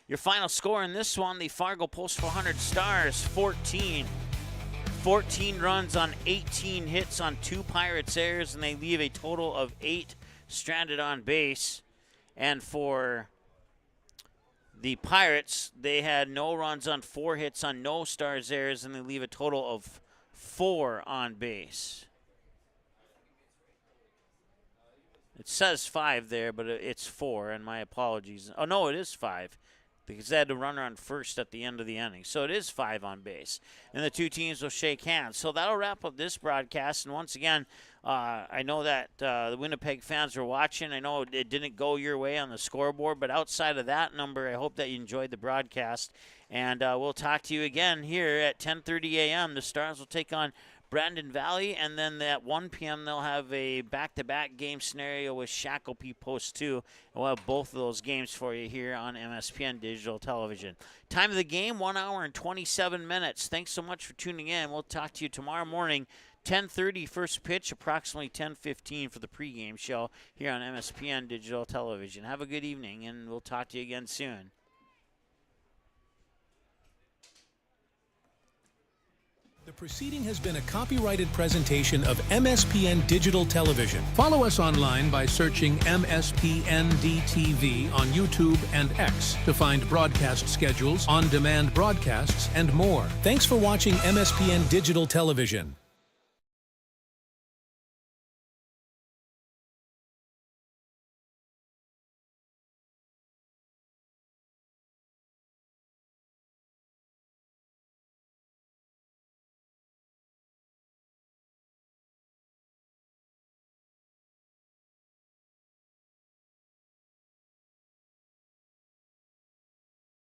Your final score in this one, the Fargo Post 400 Stars, 14. 14 runs on 18 hits on 2 Pirates errors, and they leave a total of 8 stranded on base. And for the Pirates, they had no runs on 4 hits on no Stars errors, and they leave a total of 4 on base. It says 5 there, but it's 4, and my apologies. Oh, no, it is 5, because they had a runner on first at the end of the inning. So it is 5 on base. And the two teams will shake hands. So that'll wrap up this broadcast. And once again, I know that the Winnipeg fans are watching. I know it didn't go your way on the scoreboard, but outside of that number, I hope that you enjoyed the broadcast. And we'll talk to you again here at 10:30 a.m. The Stars will take on Brandon Valley, and then at 1 p.m. they'll have a back-to-back game scenario with Shakopee Post 2. We'll have both of those games for you here on MSPN Digital Television. Time of the game, 1 hour and 27 minutes. Thanks so much for tuning in. We'll talk to you tomorrow morning, 10:30 first pitch, approximately 10:15 for the pregame show here on MSPN Digital Television. Have a good evening, and we'll talk to you again soon. The proceeding has been a copyrighted presentation of MSPN Digital Television. Follow us online by searching MSPN-DTV on YouTube and X to find broadcast schedules, on-demand broadcasts, and more. Thanks for watching MSPN Digital Television.